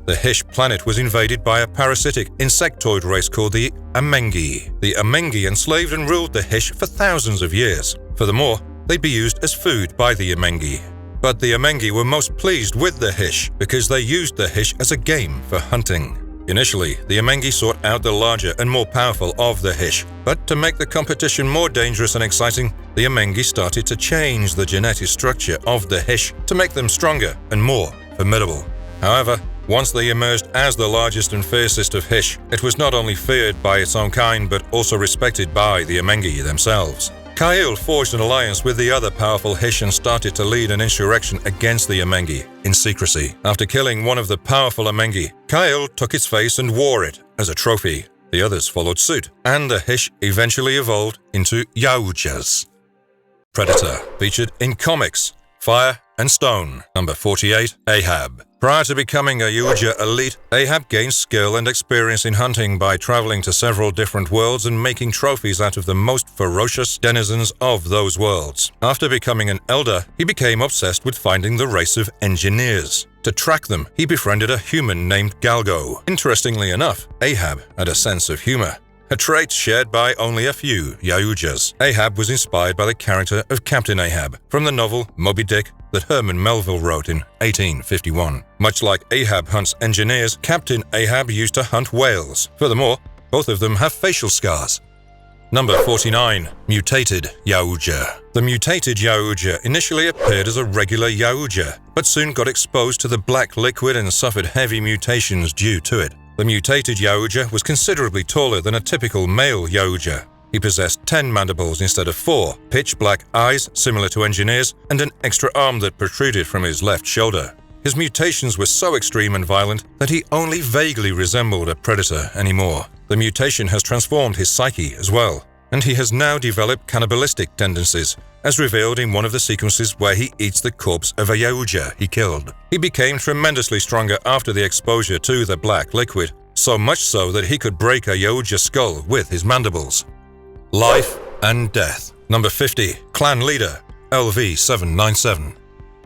The Hesh planet was invaded by a parasitic insectoid race called the Amengi. The Amengi enslaved and ruled the Hesh for thousands of years. Furthermore, they'd be used as food by the Amengi. But the Amengi were most pleased with the Hesh because they used the Hesh as a game for hunting. Initially, the Amengi sought out the larger and more powerful of the Hesh, but to make the competition more dangerous and exciting, the Amengi started to change the genetic structure of the Hesh to make them stronger and more formidable. However, once they emerged as the largest and fiercest of Hesh, it was not only feared by its own kind but also respected by the Amengi themselves. Ka'il forged an alliance with the other powerful Hesh and started to lead an insurrection against the Amengi in secrecy. After killing one of the powerful Amengi, Ka'il took its face and wore it as a trophy. The others followed suit, and the Hesh eventually evolved into Yautjas. Predator, featured in comics, Fire and Stone. Number 48, Ahab. Prior to becoming a Yautja elite, Ahab gained skill and experience in hunting by traveling to several different worlds and making trophies out of the most ferocious denizens of those worlds. After becoming an elder, he became obsessed with finding the race of engineers. To track them, he befriended a human named Galgo. Interestingly enough, Ahab had a sense of humor, a trait shared by only a few Yautjas. Ahab was inspired by the character of Captain Ahab from the novel Moby Dick that Herman Melville wrote in 1851. Much like Ahab hunts engineers, Captain Ahab used to hunt whales. Furthermore, both of them have facial scars. Number 49, Mutated Yautja. The Mutated Yautja initially appeared as a regular Yautja, but soon got exposed to the black liquid and suffered heavy mutations due to it. The Mutated Yautja was considerably taller than a typical male Yautja. He possessed 10 mandibles instead of 4, pitch black eyes similar to engineers, and an extra arm that protruded from his left shoulder. His mutations were so extreme and violent that he only vaguely resembled a predator anymore. The mutation has transformed his psyche as well, and he has now developed cannibalistic tendencies, as revealed in one of the sequences where he eats the corpse of a Yautja he killed. He became tremendously stronger after the exposure to the black liquid, so much so that he could break a Yautja skull with his mandibles. Life and Death. Number 50, Clan Leader, LV-797.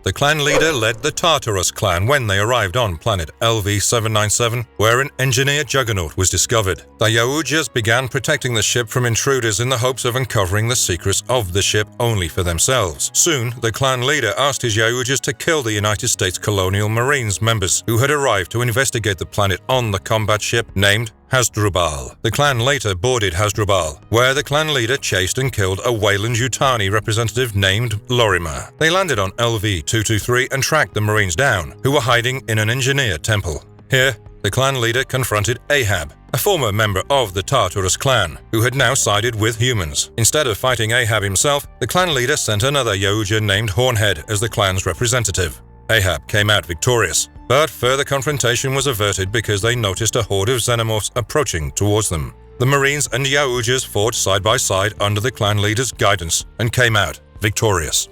The clan leader led the Tartarus clan when they arrived on planet LV-797, where an engineer juggernaut was discovered. The Yaujtas began protecting the ship from intruders in the hopes of uncovering the secrets of the ship only for themselves. Soon, the clan leader asked his Yaujtas to kill the United States Colonial Marines members who had arrived to investigate the planet on the combat ship named Hasdrubal. The clan later boarded Hasdrubal, where the clan leader chased and killed a Wayland Yutani representative named Lorimer. They landed on LV-223 and tracked the Marines down, who were hiding in an engineer temple. Here, the clan leader confronted Ahab, a former member of the Tartarus clan, who had now sided with humans. Instead of fighting Ahab himself, the clan leader sent another Yautja named Hornhead as the clan's representative. Ahab came out victorious, but further confrontation was averted because they noticed a horde of xenomorphs approaching towards them. The Marines and Yautjas fought side by side under the clan leader's guidance and came out victorious.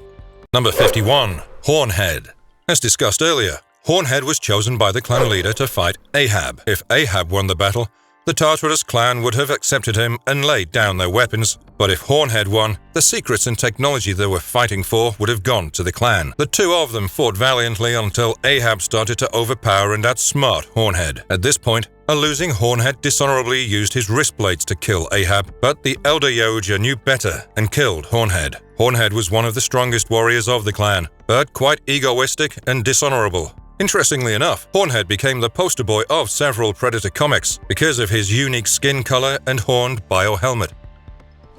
Number 51, Hornhead. As discussed earlier, Hornhead was chosen by the clan leader to fight Ahab. If Ahab won the battle, the Tartarus clan would have accepted him and laid down their weapons, but if Hornhead won, the secrets and technology they were fighting for would have gone to the clan. The two of them fought valiantly until Ahab started to overpower and outsmart Hornhead. At this point, a losing Hornhead dishonorably used his wrist blades to kill Ahab, but the elder Yautja knew better and killed Hornhead. Hornhead was one of the strongest warriors of the clan, but quite egoistic and dishonorable. Interestingly enough, Hornhead became the poster boy of several Predator comics because of his unique skin color and horned biohelmet.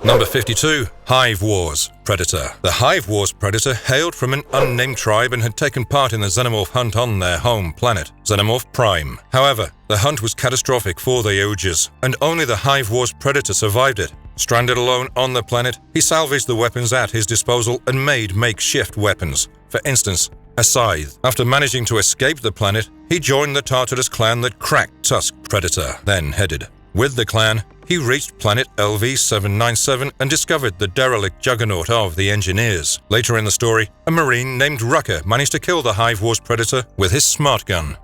Number 52. Hive Wars Predator. The Hive Wars Predator hailed from an unnamed tribe and had taken part in the xenomorph hunt on their home planet, Yautja Prime. However, the hunt was catastrophic for the Yautjas, and only the Hive Wars Predator survived it. Stranded alone on the planet, he salvaged the weapons at his disposal and made makeshift weapons. For instance, a scythe. After managing to escape the planet, he joined the Tartarus clan that Tusk Predator then headed. With the clan, he reached planet LV-797 and discovered the derelict juggernaut of the engineers. Later in the story, a marine named Rucker managed to kill the Hive Wars Predator with his smart gun.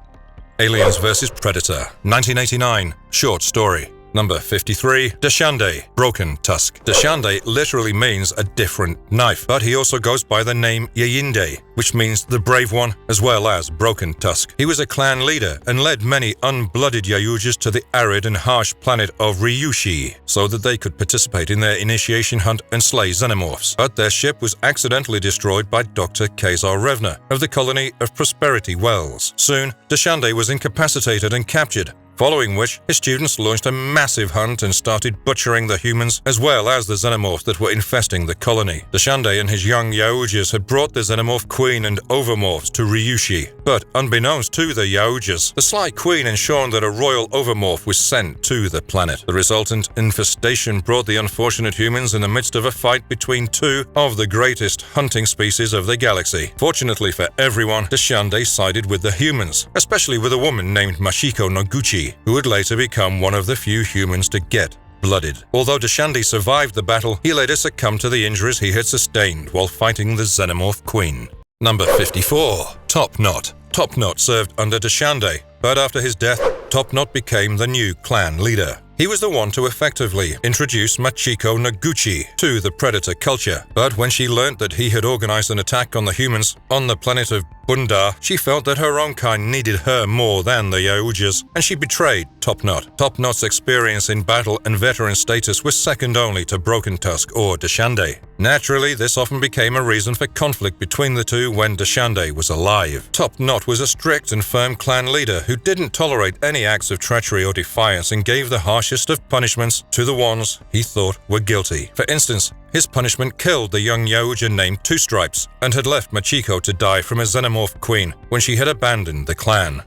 Aliens vs. Predator, 1989, short story. Number 53. Dashande, Broken Tusk. Dashande literally means a different knife, but he also goes by the name Yayinde, which means the brave one, as well as Broken Tusk. He was a clan leader and led many unblooded Yautjas to the arid and harsh planet of Ryushi, so that they could participate in their initiation hunt and slay xenomorphs. But their ship was accidentally destroyed by Dr. Kazar Revner of the colony of Prosperity Wells. Soon, Dashande was incapacitated and captured, following which his students launched a massive hunt and started butchering the humans as well as the xenomorphs that were infesting the colony. Dashande and his young Yaujtas had brought the xenomorph queen and overmorphs to Ryushi, but unbeknownst to the Yaujtas, the sly queen ensured that a royal overmorph was sent to the planet. The resultant infestation brought the unfortunate humans in the midst of a fight between two of the greatest hunting species of the galaxy. Fortunately for everyone, Dashande sided with the humans, especially with a woman named Mashiko Noguchi, who would later become one of the few humans to get blooded. Although Dashande survived the battle, he later succumbed to the injuries he had sustained while fighting the xenomorph queen. Number 54. Topknot. Topknot served under Dashande, but after his death, Topknot became the new clan leader. He was the one to effectively introduce Machiko Noguchi to the Predator culture, but when she learned that he had organized an attack on the humans on the planet of Bundar, she felt that her own kind needed her more than the Yaujtas, and she betrayed Topknot. Topknot's experience in battle and veteran status was second only to Broken Tusk or Dashande. Naturally, this often became a reason for conflict between the two when Dashande was alive. Topknot was a strict and firm clan leader who didn't tolerate any acts of treachery or defiance and gave the harshest of punishments to the ones he thought were guilty. For instance, his punishment killed the young Yautja named Two Stripes and had left Machiko to die from a xenomorph queen when she had abandoned the clan.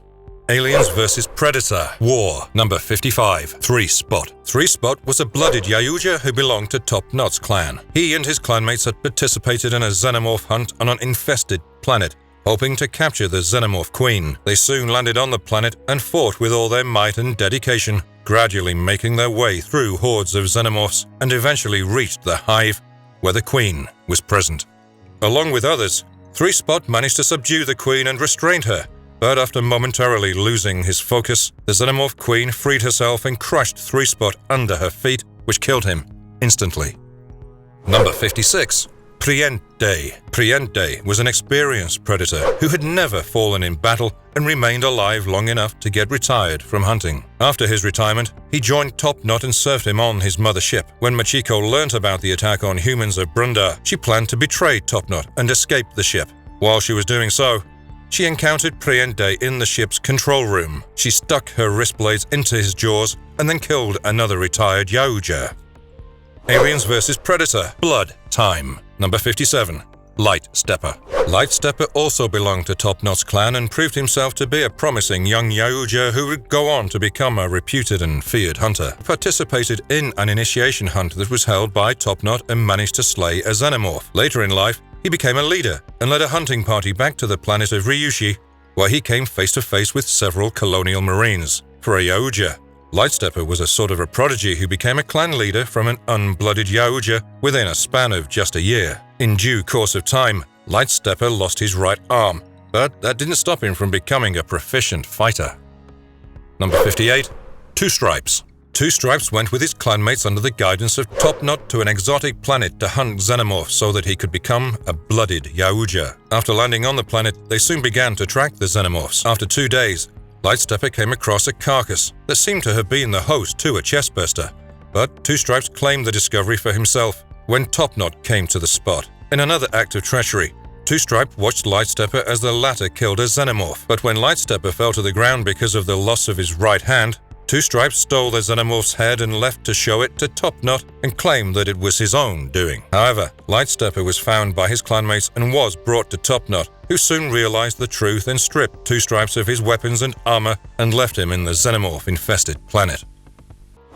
Aliens vs. Predator War. Number 55. Three Spot. Three Spot was a blooded Yautja who belonged to Topknot's clan. He and his clanmates had participated in a xenomorph hunt on an infested planet, hoping to capture the xenomorph queen. They soon landed on the planet and fought with all their might and dedication, gradually making their way through hordes of xenomorphs and eventually reached the hive where the queen was present. Along with others, Three Spot managed to subdue the queen and restrained her, but after momentarily losing his focus, the xenomorph queen freed herself and crushed Three Spot under her feet, which killed him instantly. Number 56. Priente. Priente was an experienced predator who had never fallen in battle and remained alive long enough to get retired from hunting. After his retirement, he joined Topknot and served him on his mother ship. When Machiko learnt about the attack on humans of Brundar, she planned to betray Topknot and escape the ship. While she was doing so, she encountered Priente in the ship's control room. She stuck her wrist blades into his jaws and then killed another retired Yautja. Aliens vs. Predator Blood Time. Number 57. Light Stepper. Light Stepper also belonged to Topknot's clan and proved himself to be a promising young Yautja who would go on to become a reputed and feared hunter. He participated in an initiation hunt that was held by Topknot and managed to slay a xenomorph. Later in life, he became a leader and led a hunting party back to the planet of Ryushi, where he came face to face with several colonial marines. For a Yautja, Lightstepper was a sort of a prodigy who became a clan leader from an unblooded Yautja within a span of just a year. In due course of time, Lightstepper lost his right arm, but that didn't stop him from becoming a proficient fighter. Number 58. Two Stripes. Two Stripes went with his clanmates under the guidance of Topknot to an exotic planet to hunt xenomorphs so that he could become a blooded Yautja. After landing on the planet, they soon began to track the xenomorphs. After 2 days, Lightstepper came across a carcass that seemed to have been the host to a chestburster, but Two Stripes claimed the discovery for himself when Topknot came to the spot. In another act of treachery, Two Stripes watched Lightstepper as the latter killed a xenomorph, but when Lightstepper fell to the ground because of the loss of his right hand, Two Stripes stole the Xenomorph's head and left to show it to Topknot and claimed that it was his own doing. However, Lightstepper was found by his clanmates and was brought to Topknot, who soon realized the truth and stripped Two Stripes of his weapons and armor and left him in the Xenomorph-infested planet.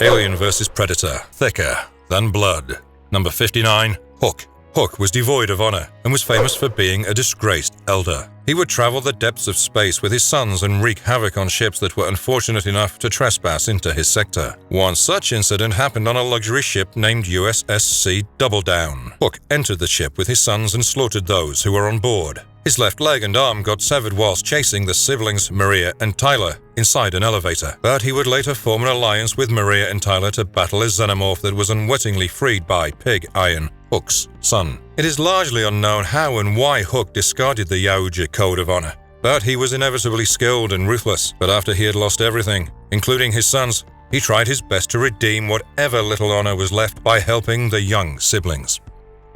Alien vs. Predator, thicker than blood. Number 59, Hook. Hook was devoid of honor and was famous for being a disgraced elder. He would travel the depths of space with his sons and wreak havoc on ships that were unfortunate enough to trespass into his sector. One such incident happened on a luxury ship named USSC Double Down. Hook entered the ship with his sons and slaughtered those who were on board. His left leg and arm got severed whilst chasing the siblings Maria and Tyler inside an elevator, but he would later form an alliance with Maria and Tyler to battle a xenomorph that was unwittingly freed by Pig Iron, Hook's son. It is largely unknown how and why Hook discarded the Yautja Code of Honor, but he was inevitably skilled and ruthless. But after he had lost everything, including his sons, he tried his best to redeem whatever little honor was left by helping the young siblings.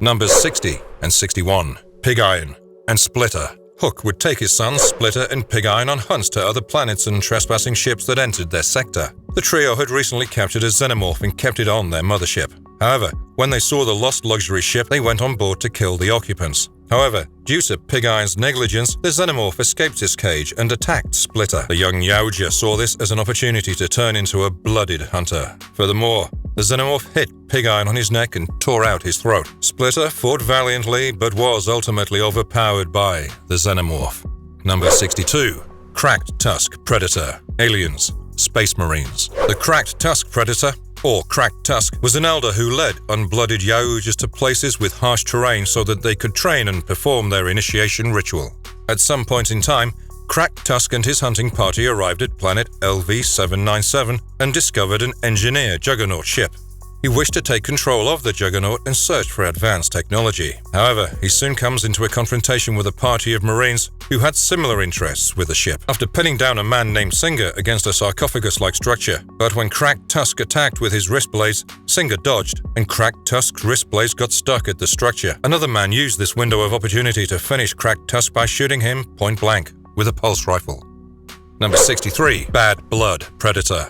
Numbers 60 and 61, Pig Iron and Splitter. Hook would take his sons Splitter and Pig Iron on hunts to other planets and trespassing ships that entered their sector. The trio had recently captured a xenomorph and kept it on their mothership. However, when they saw the lost luxury ship, they went on board to kill the occupants. However, due to Pig Iron's negligence, the xenomorph escaped his cage and attacked Splitter. The young Yautja saw this as an opportunity to turn into a blooded hunter. Furthermore, the xenomorph hit Pig Iron on his neck and tore out his throat. Splitter fought valiantly but was ultimately overpowered by the xenomorph. Number 62. Cracked Tusk Predator. Aliens, Space Marines. The Cracked Tusk Predator, or Cracked Tusk, was an elder who led unblooded Yautjas to places with harsh terrain so that they could train and perform their initiation ritual. At some point in time, Cracked Tusk and his hunting party arrived at planet LV-797 and discovered an engineer Juggernaut ship. He wished to take control of the Juggernaut and search for advanced technology. However, he soon comes into a confrontation with a party of Marines who had similar interests with the ship. After pinning down a man named Singer against a sarcophagus-like structure, but when Cracked Tusk attacked with his wrist blades, Singer dodged, and Cracked Tusk's wrist blades got stuck at the structure. Another man used this window of opportunity to finish Cracked Tusk by shooting him point blank with a pulse rifle. Number 63. Bad Blood Predator.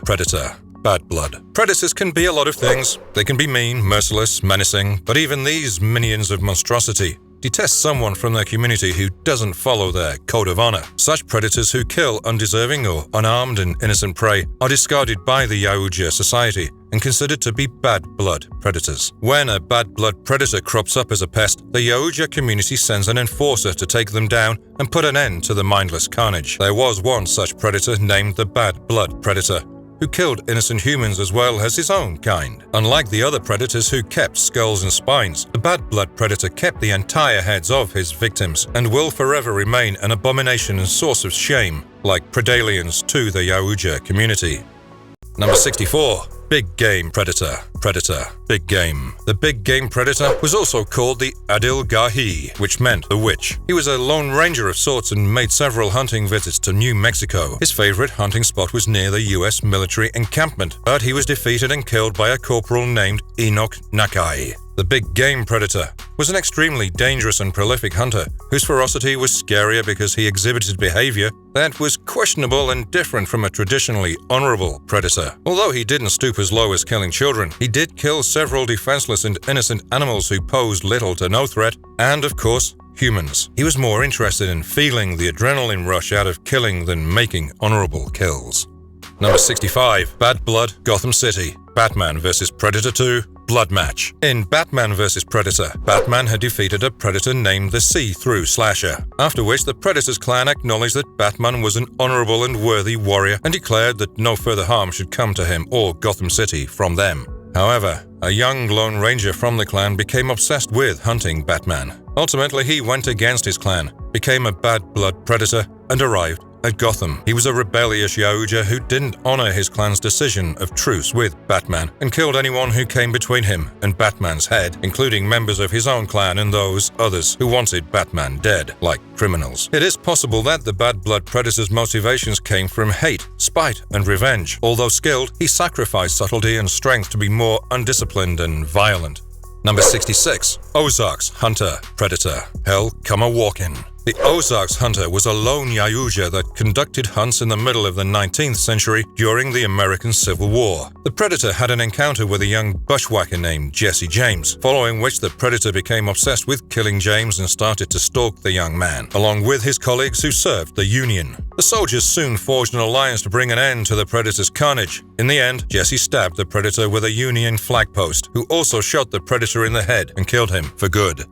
Bad blood. Predators can be a lot of things. They can be mean, merciless, menacing, but even these minions of monstrosity detest someone from their community who doesn't follow their code of honor. Such predators who kill undeserving or unarmed and innocent prey are discarded by the Yautja society and considered to be bad blood predators. When a bad blood predator crops up as a pest, the Yautja community sends an enforcer to take them down and put an end to the mindless carnage. There was one such predator named the Bad Blood Predator, who killed innocent humans as well as his own kind. Unlike the other predators who kept skulls and spines, the Bad Blood Predator kept the entire heads of his victims and will forever remain an abomination and source of shame, like predaliens to the Yautja community. Number 64. Big Game Predator. Big Game. The Big Game Predator was also called the Adil Gahi, which meant the witch. He was a lone ranger of sorts and made several hunting visits to New Mexico. His favorite hunting spot was near the US military encampment, but he was defeated and killed by a corporal named Enoch Nakai. The Big Game Predator was an extremely dangerous and prolific hunter whose ferocity was scarier because he exhibited behavior that was questionable and different from a traditionally honorable predator. Although he didn't stoop as low as killing children, he did kill several defenseless and innocent animals who posed little to no threat, and of course, humans. He was more interested in feeling the adrenaline rush out of killing than making honorable kills. Number 65. Bad Blood Gotham City. Batman vs. Predator 2. Blood Match. In Batman vs. Predator, Batman had defeated a predator named the See-Through Slasher, after which the Predator's clan acknowledged that Batman was an honorable and worthy warrior and declared that no further harm should come to him or Gotham City from them. However, a young Lone Ranger from the clan became obsessed with hunting Batman. Ultimately, he went against his clan, became a bad blood predator, and arrived at Gotham. He was a rebellious Yautja who didn't honor his clan's decision of truce with Batman and killed anyone who came between him and Batman's head, including members of his own clan and those others who wanted Batman dead, like criminals. It is possible that the Bad Blood Predator's motivations came from hate, spite, and revenge. Although skilled, he sacrificed subtlety and strength to be more undisciplined and violent. Number 66. Ozark's Hunter Predator. Hell Come A Walkin'. The Ozarks hunter was a lone Yautja that conducted hunts in the middle of the 19th century during the American Civil War. The Predator had an encounter with a young bushwhacker named Jesse James, following which the Predator became obsessed with killing James and started to stalk the young man, along with his colleagues who served the Union. The soldiers soon forged an alliance to bring an end to the Predator's carnage. In the end, Jesse stabbed the Predator with a Union flagpost, who also shot the Predator in the head and killed him for good.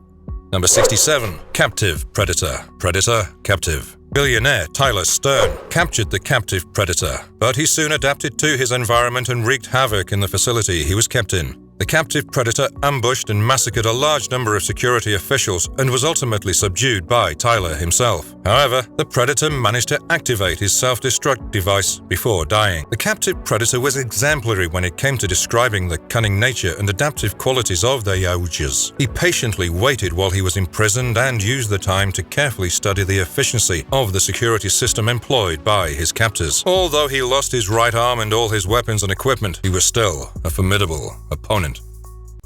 Number 67. Captive Predator. Predator, captive. Billionaire Tyler Stern captured the captive Predator, but he soon adapted to his environment and wreaked havoc in the facility he was kept in. The captive Predator ambushed and massacred a large number of security officials and was ultimately subdued by Tyler himself. However, the Predator managed to activate his self-destruct device before dying. The captive Predator was exemplary when it came to describing the cunning nature and adaptive qualities of the Yautjas. He patiently waited while he was imprisoned and used the time to carefully study the efficiency of the security system employed by his captors. Although he lost his right arm and all his weapons and equipment, he was still a formidable opponent.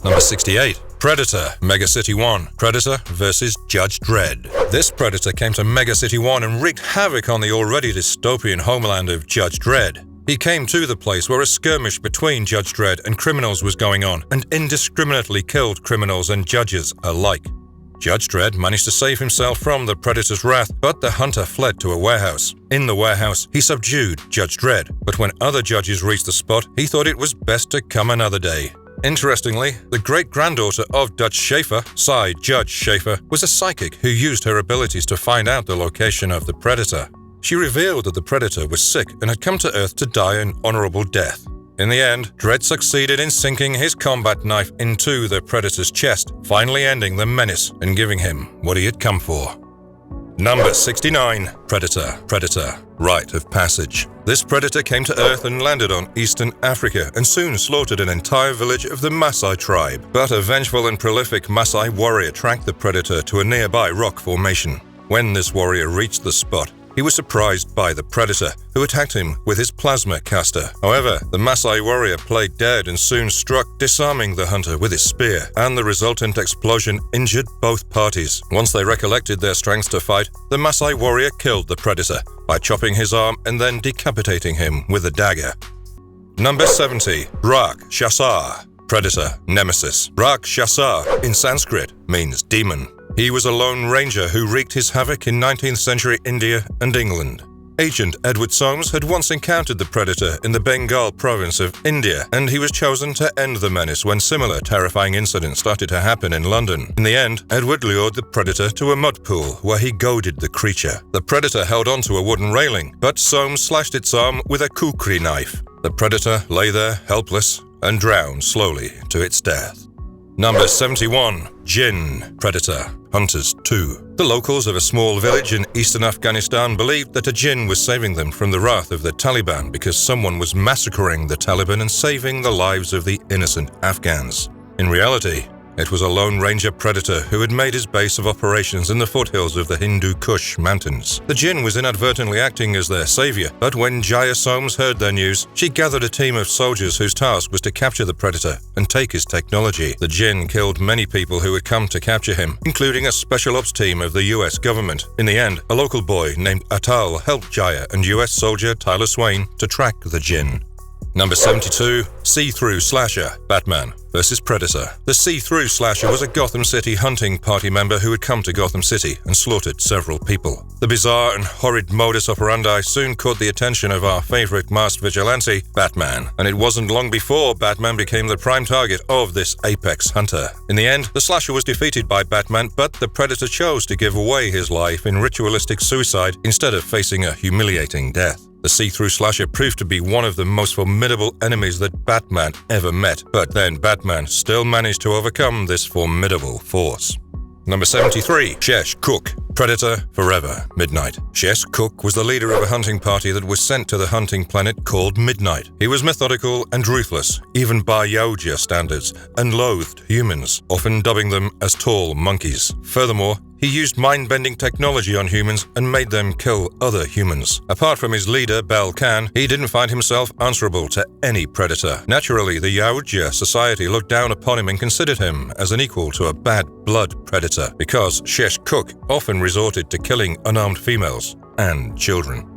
Number 68. Predator, Mega City 1. Predator vs. Judge Dredd. This Predator came to Mega City 1 and wreaked havoc on the already dystopian homeland of Judge Dredd. He came to the place where a skirmish between Judge Dredd and criminals was going on and indiscriminately killed criminals and judges alike. Judge Dredd managed to save himself from the Predator's wrath, but the hunter fled to a warehouse. In the warehouse, he subdued Judge Dredd, but when other judges reached the spot, he thought it was best to come another day. Interestingly, the great-granddaughter of Dutch Schaefer, Judge Schaefer, was a psychic who used her abilities to find out the location of the Predator. She revealed that the Predator was sick and had come to Earth to die an honorable death. In the end, Dredd succeeded in sinking his combat knife into the Predator's chest, finally ending the menace and giving him what he had come for. Number 69. Predator. Predator, Rite of Passage. This Predator came to Earth and landed on Eastern Africa and soon slaughtered an entire village of the Maasai tribe. But a vengeful and prolific Maasai warrior tracked the Predator to a nearby rock formation. When this warrior reached the spot, he was surprised by the Predator, who attacked him with his plasma caster. However, the Maasai warrior played dead and soon struck, disarming the hunter with his spear, and the resultant explosion injured both parties. Once they recollected their strengths to fight, the Maasai warrior killed the Predator by chopping his arm and then decapitating him with a dagger. Number 70. Rakshasa. Predator, Nemesis. Rakshasa in Sanskrit means demon. He was a lone ranger who wreaked his havoc in 19th century India and England. Agent Edward Soames had once encountered the Predator in the Bengal province of India, and he was chosen to end the menace when similar terrifying incidents started to happen in London. In the end, Edward lured the Predator to a mud pool where he goaded the creature. The Predator held onto a wooden railing, but Soames slashed its arm with a kukri knife. The Predator lay there helpless and drowned slowly to its death. Number 71. Jinn. Predator, Hunters 2. The locals of a small village in eastern Afghanistan believed that a jinn was saving them from the wrath of the Taliban because someone was massacring the Taliban and saving the lives of the innocent Afghans. In reality, it was a Lone Ranger Predator who had made his base of operations in the foothills of the Hindu Kush mountains. The jinn was inadvertently acting as their savior, but when Jaya Soames heard their news, she gathered a team of soldiers whose task was to capture the Predator and take his technology. The jinn killed many people who had come to capture him, including a special ops team of the US government. In the end, a local boy named Atal helped Jaya and US soldier Tyler Swain to track the jinn. Number 72. See-Through Slasher. Batman vs. Predator. The See-Through Slasher was a Gotham City hunting party member who had come to Gotham City and slaughtered several people. The bizarre and horrid modus operandi soon caught the attention of our favorite masked vigilante, Batman, and it wasn't long before Batman became the prime target of this apex hunter. In the end, the slasher was defeated by Batman, but the Predator chose to give away his life in ritualistic suicide instead of facing a humiliating death. The See-Through Slasher proved to be one of the most formidable enemies that Batman ever met, but then Batman still managed to overcome this formidable force. Number 73. Shesh-Kuk. Predator, Forever, Midnight. Shesh-Kuk was the leader of a hunting party that was sent to the hunting planet called Midnight. He was methodical and ruthless, even by Yautja standards, and loathed humans, often dubbing them as tall monkeys. Furthermore, he he used mind-bending technology on humans and made them kill other humans. Apart from his leader, Gkyaun, he didn't find himself answerable to any predator. Naturally, the Yautja society looked down upon him and considered him as an equal to a bad blood predator, because Shesh-Kuk often resorted to killing unarmed females and children.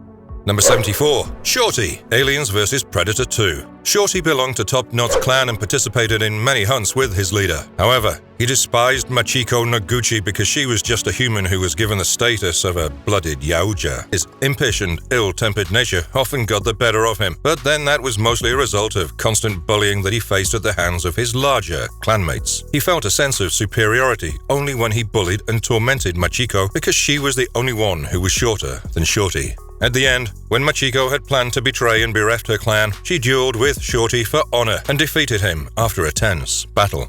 Number 74. Shorty, Aliens vs. Predator 2. Shorty belonged to Top Knot's clan and participated in many hunts with his leader. However, he despised Machiko Noguchi because she was just a human who was given the status of a blooded Yautja. His impish and ill-tempered nature often got the better of him, but then that was mostly a result of constant bullying that he faced at the hands of his larger clanmates. He felt a sense of superiority only when he bullied and tormented Machiko because she was the only one who was shorter than Shorty. At the end, when Machiko had planned to betray and bereft her clan, she dueled with Shorty for honor and defeated him after a tense battle.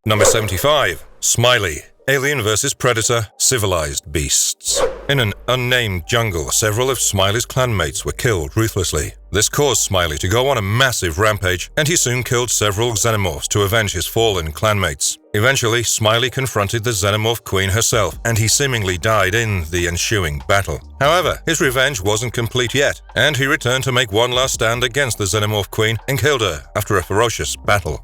Number 75. Smiley, Alien vs. Predator, Civilized Beasts. In an unnamed jungle, several of Smiley's clanmates were killed ruthlessly. This caused Smiley to go on a massive rampage, and he soon killed several xenomorphs to avenge his fallen clanmates. Eventually, Smiley confronted the xenomorph queen herself, and he seemingly died in the ensuing battle. However, his revenge wasn't complete yet, and he returned to make one last stand against the xenomorph queen and killed her after a ferocious battle.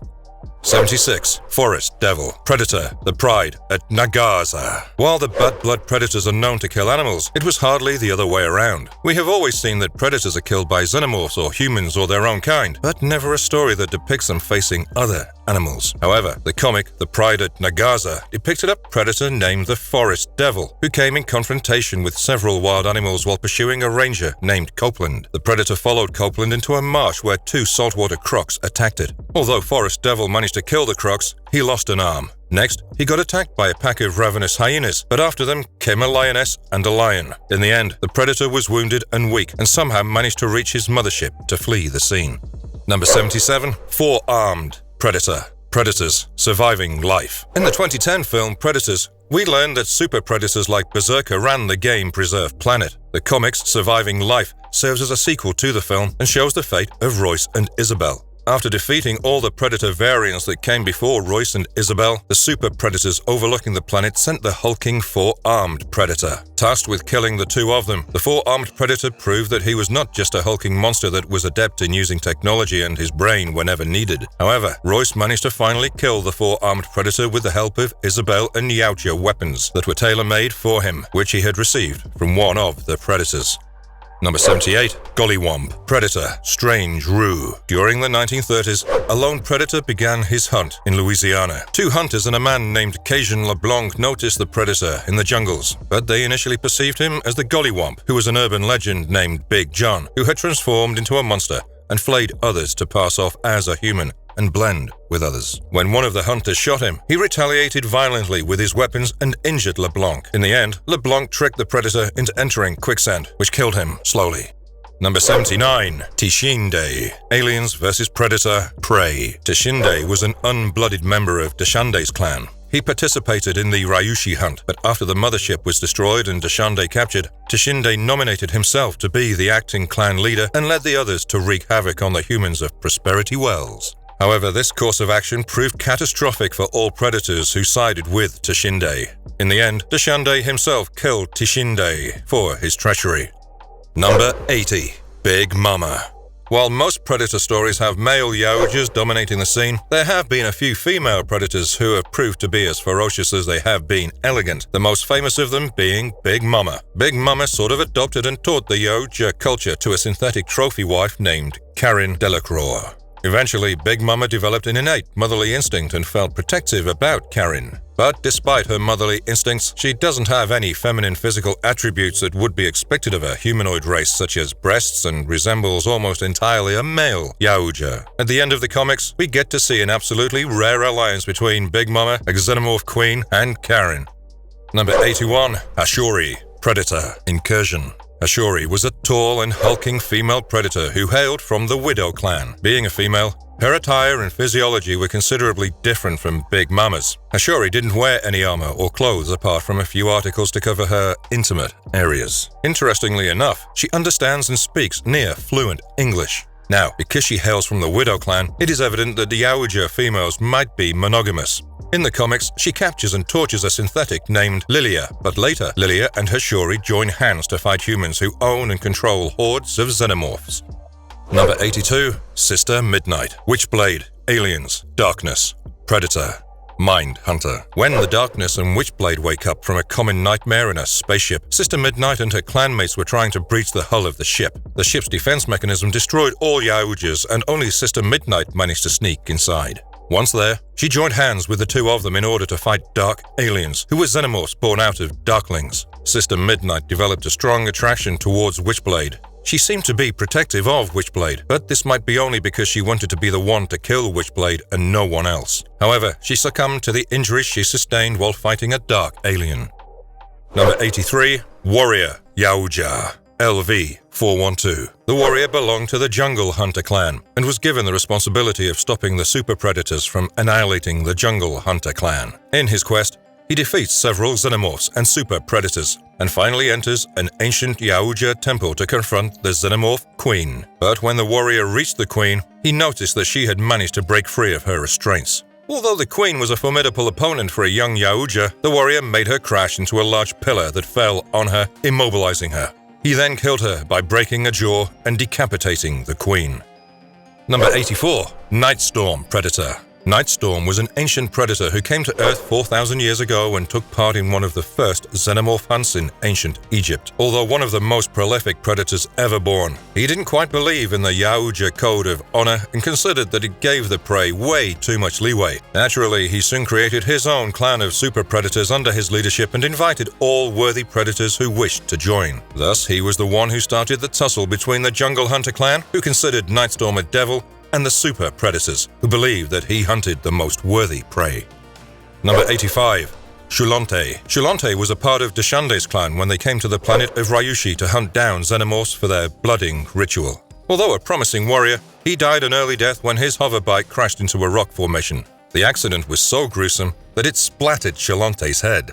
76. Forest Devil, Predator, the Pride at Nagaza. While the bad blood predators are known to kill animals, it was hardly the other way around. We have always seen that predators are killed by xenomorphs or humans or their own kind, but never a story that depicts them facing other animals. However, the comic The Pride at Nagaza depicted a predator named the Forest Devil, who came in confrontation with several wild animals while pursuing a ranger named Copeland. The predator followed Copeland into a marsh where two saltwater crocs attacked it. Although Forest Devil managed to kill the crocs, he lost an arm. Next, he got attacked by a pack of ravenous hyenas, but after them came a lioness and a lion. In the end, the predator was wounded and weak and somehow managed to reach his mothership to flee the scene. Number 77. Four-armed Predator, Predators Surviving Life. In the 2010 film Predators, we learned that super predators like Berserker ran the game-preserved planet. The comics Surviving Life serves as a sequel to the film and shows the fate of Royce and Isabel. After defeating all the predator variants that came before Royce and Isabel, the super predators overlooking the planet sent the hulking four-armed predator. Tasked with killing the two of them, the four-armed predator proved that he was not just a hulking monster that was adept in using technology and his brain whenever needed. However, Royce managed to finally kill the four-armed predator with the help of Isabel and Yautja weapons that were tailor-made for him, which he had received from one of the predators. Number 78. Gkyaun Predator, Strange Rue. During the 1930s, a lone predator began his hunt in Louisiana. Two hunters and a man named Cajun LeBlanc noticed the predator in the jungles, but they initially perceived him as the Gkyaun, who was an urban legend named Big John, who had transformed into a monster and flayed others to pass off as a human and blend with others. When one of the hunters shot him, he retaliated violently with his weapons and injured LeBlanc. In the end, LeBlanc tricked the predator into entering quicksand, which killed him slowly. Number 79. Tshinde, Aliens vs. Predator, Prey. Tshinde was an unblooded member of Deshande's clan. He participated in the Ryushi hunt, but after the mothership was destroyed and Deshande captured, Tshinde nominated himself to be the acting clan leader and led the others to wreak havoc on the humans of Prosperity Wells. However, this course of action proved catastrophic for all predators who sided with Tshinde. In the end, Deshande himself killed Tshinde for his treachery. Number 80. Big Mama. While most predator stories have male Yautjas dominating the scene, there have been a few female predators who have proved to be as ferocious as they have been elegant, the most famous of them being Big Mama. Big Mama sort of adopted and taught the Yautja culture to a synthetic trophy wife named Karin Delacroix. Eventually, Big Mama developed an innate motherly instinct and felt protective about Karin. But despite her motherly instincts, she doesn't have any feminine physical attributes that would be expected of a humanoid race such as breasts and resembles almost entirely a male Yautja. At the end of the comics, we get to see an absolutely rare alliance between Big Mama, a xenomorph queen, and Karin. Number 81. Ashuri, Predator, Incursion. Ashuri was a tall and hulking female predator who hailed from the Widow clan. Being a female, her attire and physiology were considerably different from Big Mama's. Ashuri didn't wear any armor or clothes apart from a few articles to cover her intimate areas. Interestingly enough, she understands and speaks near fluent English. Now, because she hails from the Widow clan, it is evident that the Yautja females might be monogamous. In the comics, she captures and tortures a synthetic named Lilia, but later, Lilia and her Shuri join hands to fight humans who own and control hordes of xenomorphs. Number 82. Sister Midnight. Witchblade. Aliens. Darkness. Predator. Mind Hunter. When the Darkness and Witchblade wake up from a common nightmare in a spaceship, Sister Midnight and her clanmates were trying to breach the hull of the ship. The ship's defense mechanism destroyed all Yaujtas, and only Sister Midnight managed to sneak inside. Once there, she joined hands with the two of them in order to fight dark aliens, who were xenomorphs born out of Darklings. Sister Midnight developed a strong attraction towards Witchblade. She seemed to be protective of Witchblade, but this might be only because she wanted to be the one to kill Witchblade and no one else. However, she succumbed to the injuries she sustained while fighting a dark alien. Number 83. Warrior Yautja. LV 412. The warrior belonged to the Jungle Hunter clan and was given the responsibility of stopping the super predators from annihilating the Jungle Hunter clan. In his quest, he defeats several xenomorphs and super predators, and finally enters an ancient Yautja temple to confront the xenomorph queen. But when the warrior reached the queen, he noticed that she had managed to break free of her restraints. Although the queen was a formidable opponent for a young Yautja, the warrior made her crash into a large pillar that fell on her, immobilizing her. He then killed her by breaking a jaw and decapitating the queen. Number 84. Nightstorm Predator. Nightstorm was an ancient predator who came to Earth 4,000 years ago and took part in one of the first xenomorph hunts in ancient Egypt. Although one of the most prolific predators ever born, he didn't quite believe in the Yautja code of honor and considered that it gave the prey way too much leeway. Naturally, he soon created his own clan of super predators under his leadership and invited all worthy predators who wished to join. Thus, he was the one who started the tussle between the Jungle Hunter clan, who considered Nightstorm a devil, and the super predators, who believed that he hunted the most worthy prey. Number 85. Shulante. Shulante was a part of Deshande's clan when they came to the planet of Ryushi to hunt down xenomorphs for their blooding ritual. Although a promising warrior, he died an early death when his hoverbike crashed into a rock formation. The accident was so gruesome that it splattered Shulante's head.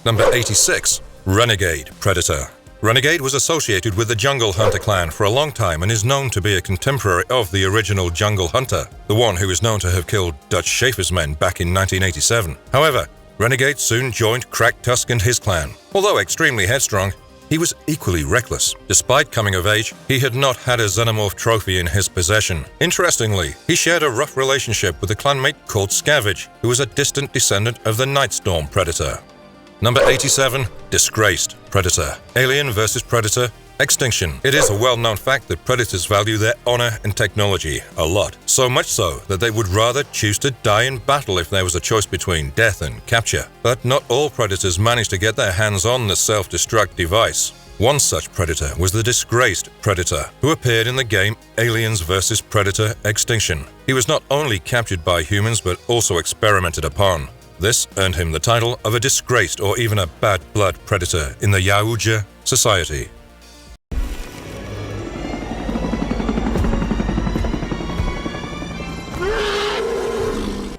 Number 86. Renegade Predator. Renegade was associated with the Jungle Hunter clan for a long time and is known to be a contemporary of the original Jungle Hunter, the one who is known to have killed Dutch Schaefer's men back in 1987. However, Renegade soon joined Crack Tusk and his clan. Although extremely headstrong, he was equally reckless. Despite coming of age, he had not had a xenomorph trophy in his possession. Interestingly, he shared a rough relationship with a clanmate called Scavage, who was a distant descendant of the Nightstorm Predator. Number 87. Disgraced Predator. Alien vs. Predator. Extinction. It is a well-known fact that predators value their honor and technology a lot, so much so that they would rather choose to die in battle if there was a choice between death and capture. But not all predators manage to get their hands on the self-destruct device. One such predator was the Disgraced Predator, who appeared in the game Aliens vs. Predator Extinction. He was not only captured by humans but also experimented upon. This earned him the title of a disgraced or even a bad blood predator in the Yautja society.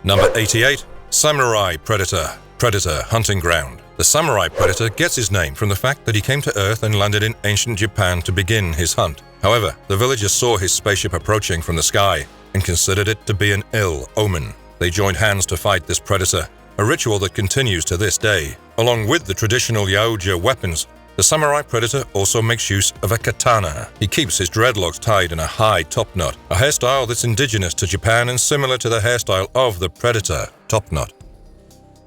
Number 88. Samurai Predator. Predator Hunting Ground. The Samurai Predator gets his name from the fact that he came to Earth and landed in ancient Japan to begin his hunt. However, the villagers saw his spaceship approaching from the sky and considered it to be an ill omen. They joined hands to fight this predator, a ritual that continues to this day. Along with the traditional Yautja weapons, the Samurai Predator also makes use of a katana. He keeps his dreadlocks tied in a high top knot, a hairstyle that's indigenous to Japan and similar to the hairstyle of the Predator top knot.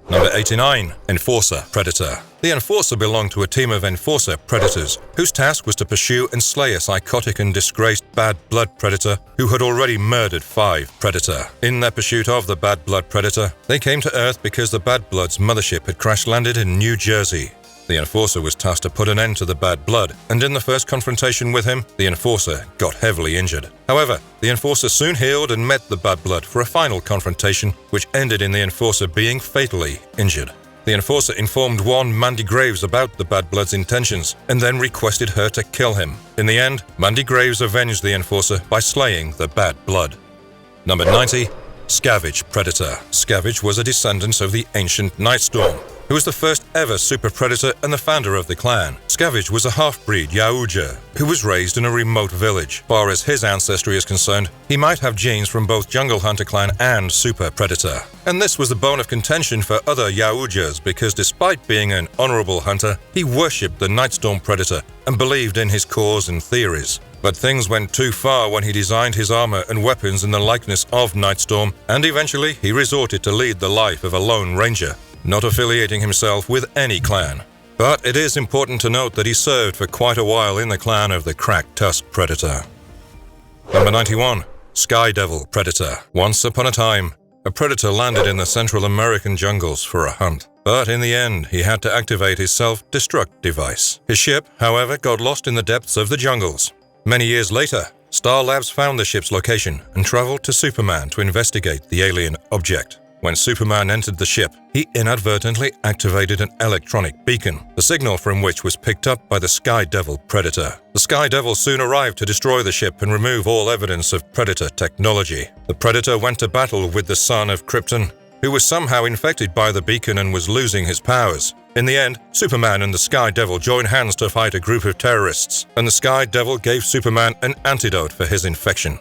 Number 89. Enforcer Predator. The Enforcer belonged to a team of Enforcer Predators, whose task was to pursue and slay a psychotic and disgraced bad blood predator who had already murdered 5 Predator. In their pursuit of the bad blood predator, they came to Earth because the Bad Blood's mothership had crash-landed in New Jersey. The Enforcer was tasked to put an end to the Bad Blood, and in the first confrontation with him, the Enforcer got heavily injured. However, the Enforcer soon healed and met the Bad Blood for a final confrontation, which ended in the Enforcer being fatally injured. The Enforcer informed one Mandy Graves about the Bad Blood's intentions, and then requested her to kill him. In the end, Mandy Graves avenged the Enforcer by slaying the Bad Blood. Number 90. Scavage Predator. Scavage was a descendant of the ancient Nightstorm, who who was the first ever super predator and the founder of the clan. Scavage was a half-breed Yautja who was raised in a remote village. As far as his ancestry is concerned, he might have genes from both Jungle Hunter clan and super predator. And this was the bone of contention for other Yautjas because despite being an honorable hunter, he worshipped the Nightstorm Predator and believed in his cause and theories. But things went too far when he designed his armor and weapons in the likeness of Nightstorm, and eventually he resorted to lead the life of a lone ranger, not affiliating himself with any clan. But it is important to note that he served for quite a while in the clan of the Cracked Tusk Predator. Number 91. Sky Devil Predator. Once upon a time, a predator landed in the Central American jungles for a hunt. But in the end, he had to activate his self-destruct device. His ship, however, got lost in the depths of the jungles. Many years later, Star Labs found the ship's location and traveled to Superman to investigate the alien object. When Superman entered the ship, he inadvertently activated an electronic beacon, the signal from which was picked up by the Sky Devil Predator. The Sky Devil soon arrived to destroy the ship and remove all evidence of Predator technology. The Predator went to battle with the son of Krypton, who was somehow infected by the beacon and was losing his powers. In the end, Superman and the Sky Devil joined hands to fight a group of terrorists, and the Sky Devil gave Superman an antidote for his infection.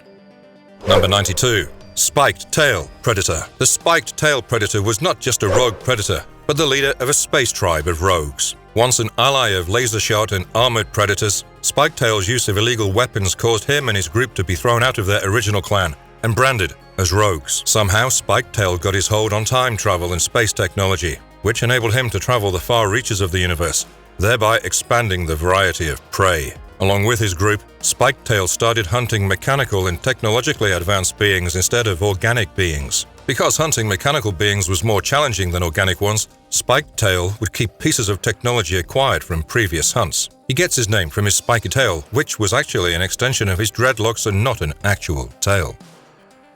Number 92. Spiked Tail Predator. The Spiked Tail Predator was not just a rogue predator, but the leader of a space tribe of rogues. Once an ally of Lasershot and armored predators, Spiked Tail's use of illegal weapons caused him and his group to be thrown out of their original clan and branded as rogues. Somehow, Spiked Tail got his hold on time travel and space technology, which enabled him to travel the far reaches of the universe, thereby expanding the variety of prey. Along with his group, Spiked Tail started hunting mechanical and technologically advanced beings instead of organic beings. Because hunting mechanical beings was more challenging than organic ones, Spiked Tail would keep pieces of technology acquired from previous hunts. He gets his name from his spiky tail, which was actually an extension of his dreadlocks and not an actual tail.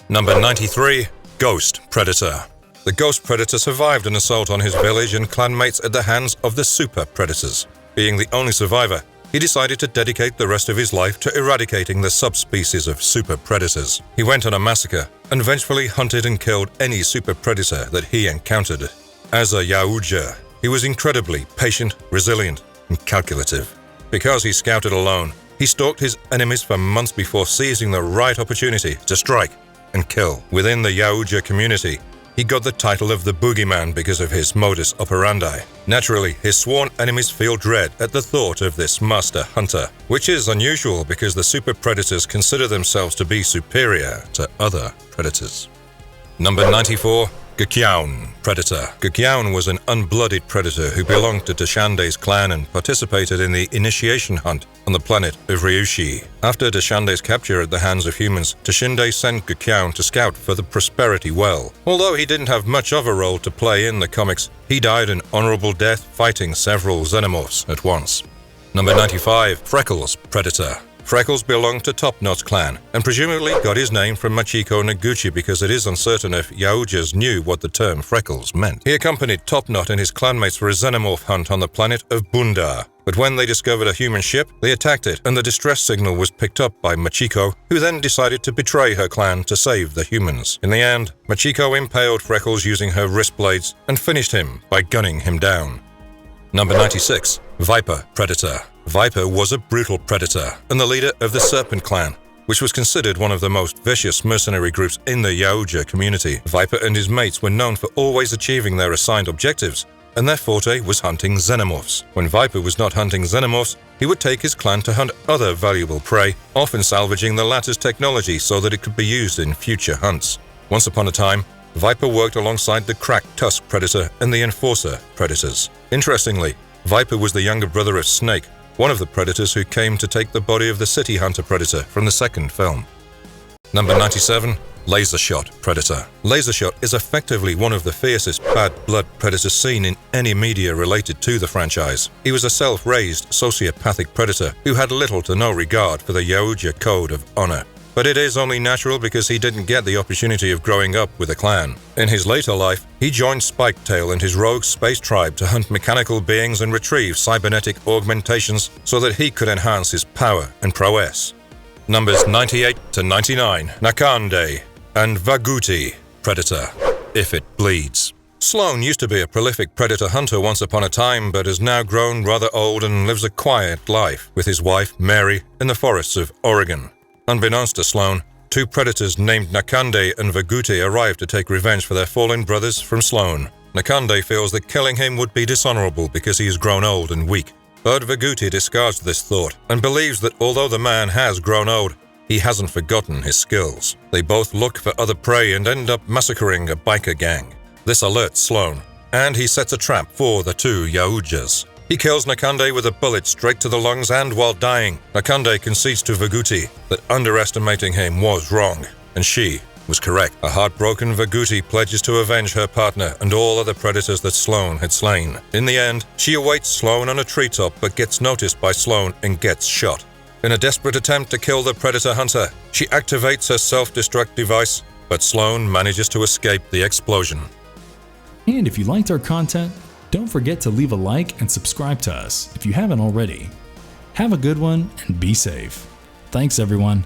Number 93. Ghost Predator. The Ghost Predator survived an assault on his village and clanmates at the hands of the Super Predators. Being the only survivor, he decided to dedicate the rest of his life to eradicating the subspecies of super predators. He went on a massacre and vengefully hunted and killed any super predator that he encountered. As a Yautja, he was incredibly patient, resilient, and calculative. Because he scouted alone, he stalked his enemies for months before seizing the right opportunity to strike and kill. Within the Yautja community, he got the title of the Boogeyman because of his modus operandi. Naturally, his sworn enemies feel dread at the thought of this master hunter, which is unusual because the super predators consider themselves to be superior to other predators. Number 94. Gkyaun Predator. Gkyaun was an unblooded predator who belonged to Deshande's clan and participated in the initiation hunt on the planet of Ryushi. After Deshande's capture at the hands of humans, Deshande sent Gkyaun to scout for the Prosperity Well. Although he didn't have much of a role to play in the comics, he died an honorable death fighting several xenomorphs at once. Number 95. Freckles Predator. Freckles belonged to Top Knot's clan, and presumably got his name from Machiko Noguchi because it is uncertain if Yautjas knew what the term freckles meant. He accompanied Top Knot and his clanmates for a xenomorph hunt on the planet of Bundar, but when they discovered a human ship, they attacked it, and the distress signal was picked up by Machiko, who then decided to betray her clan to save the humans. In the end, Machiko impaled Freckles using her wrist blades and finished him by gunning him down. Number 96. Viper Predator. Viper was a brutal predator and the leader of the Serpent Clan, which was considered one of the most vicious mercenary groups in the Yautja community. Viper and his mates were known for always achieving their assigned objectives, and their forte was hunting xenomorphs. When Viper was not hunting xenomorphs, he would take his clan to hunt other valuable prey, often salvaging the latter's technology so that it could be used in future hunts. Once upon a time, Viper worked alongside the Cracked Tusk Predator and the Enforcer Predators. Interestingly, Viper was the younger brother of Snake, one of the predators who came to take the body of the City Hunter Predator from the second film. Number 97. Lasershot Predator. Lasershot is effectively one of the fiercest bad blood predators seen in any media related to the franchise. He was a self-raised sociopathic predator who had little to no regard for the Yautja code of honor. But it is only natural because he didn't get the opportunity of growing up with a clan. In his later life, he joined Spiketail and his rogue space tribe to hunt mechanical beings and retrieve cybernetic augmentations so that he could enhance his power and prowess. Numbers 98 to 99. Nakande and Vaguti Predator. If it bleeds. Sloan used to be a prolific predator hunter once upon a time, but has now grown rather old and lives a quiet life with his wife, Mary, in the forests of Oregon. Unbeknownst to Sloan, 2 predators named Nakande and Vaguti arrive to take revenge for their fallen brothers from Sloan. Nakande feels that killing him would be dishonorable because he has grown old and weak. But Vaguti discards this thought and believes that although the man has grown old, he hasn't forgotten his skills. They both look for other prey and end up massacring a biker gang. This alerts Sloan, and he sets a trap for the 2 Yaujtas. He kills Nakande with a bullet straight to the lungs, and while dying, Nakande concedes to Vaguti that underestimating him was wrong, and she was correct. A heartbroken Vaguti pledges to avenge her partner and all other predators that Sloan had slain. In the end, she awaits Sloan on a treetop but gets noticed by Sloan and gets shot. In a desperate attempt to kill the predator hunter, she activates her self-destruct device, but Sloan manages to escape the explosion. And if you liked our content, don't forget to leave a like and subscribe to us if you haven't already. Have a good one and be safe. Thanks everyone.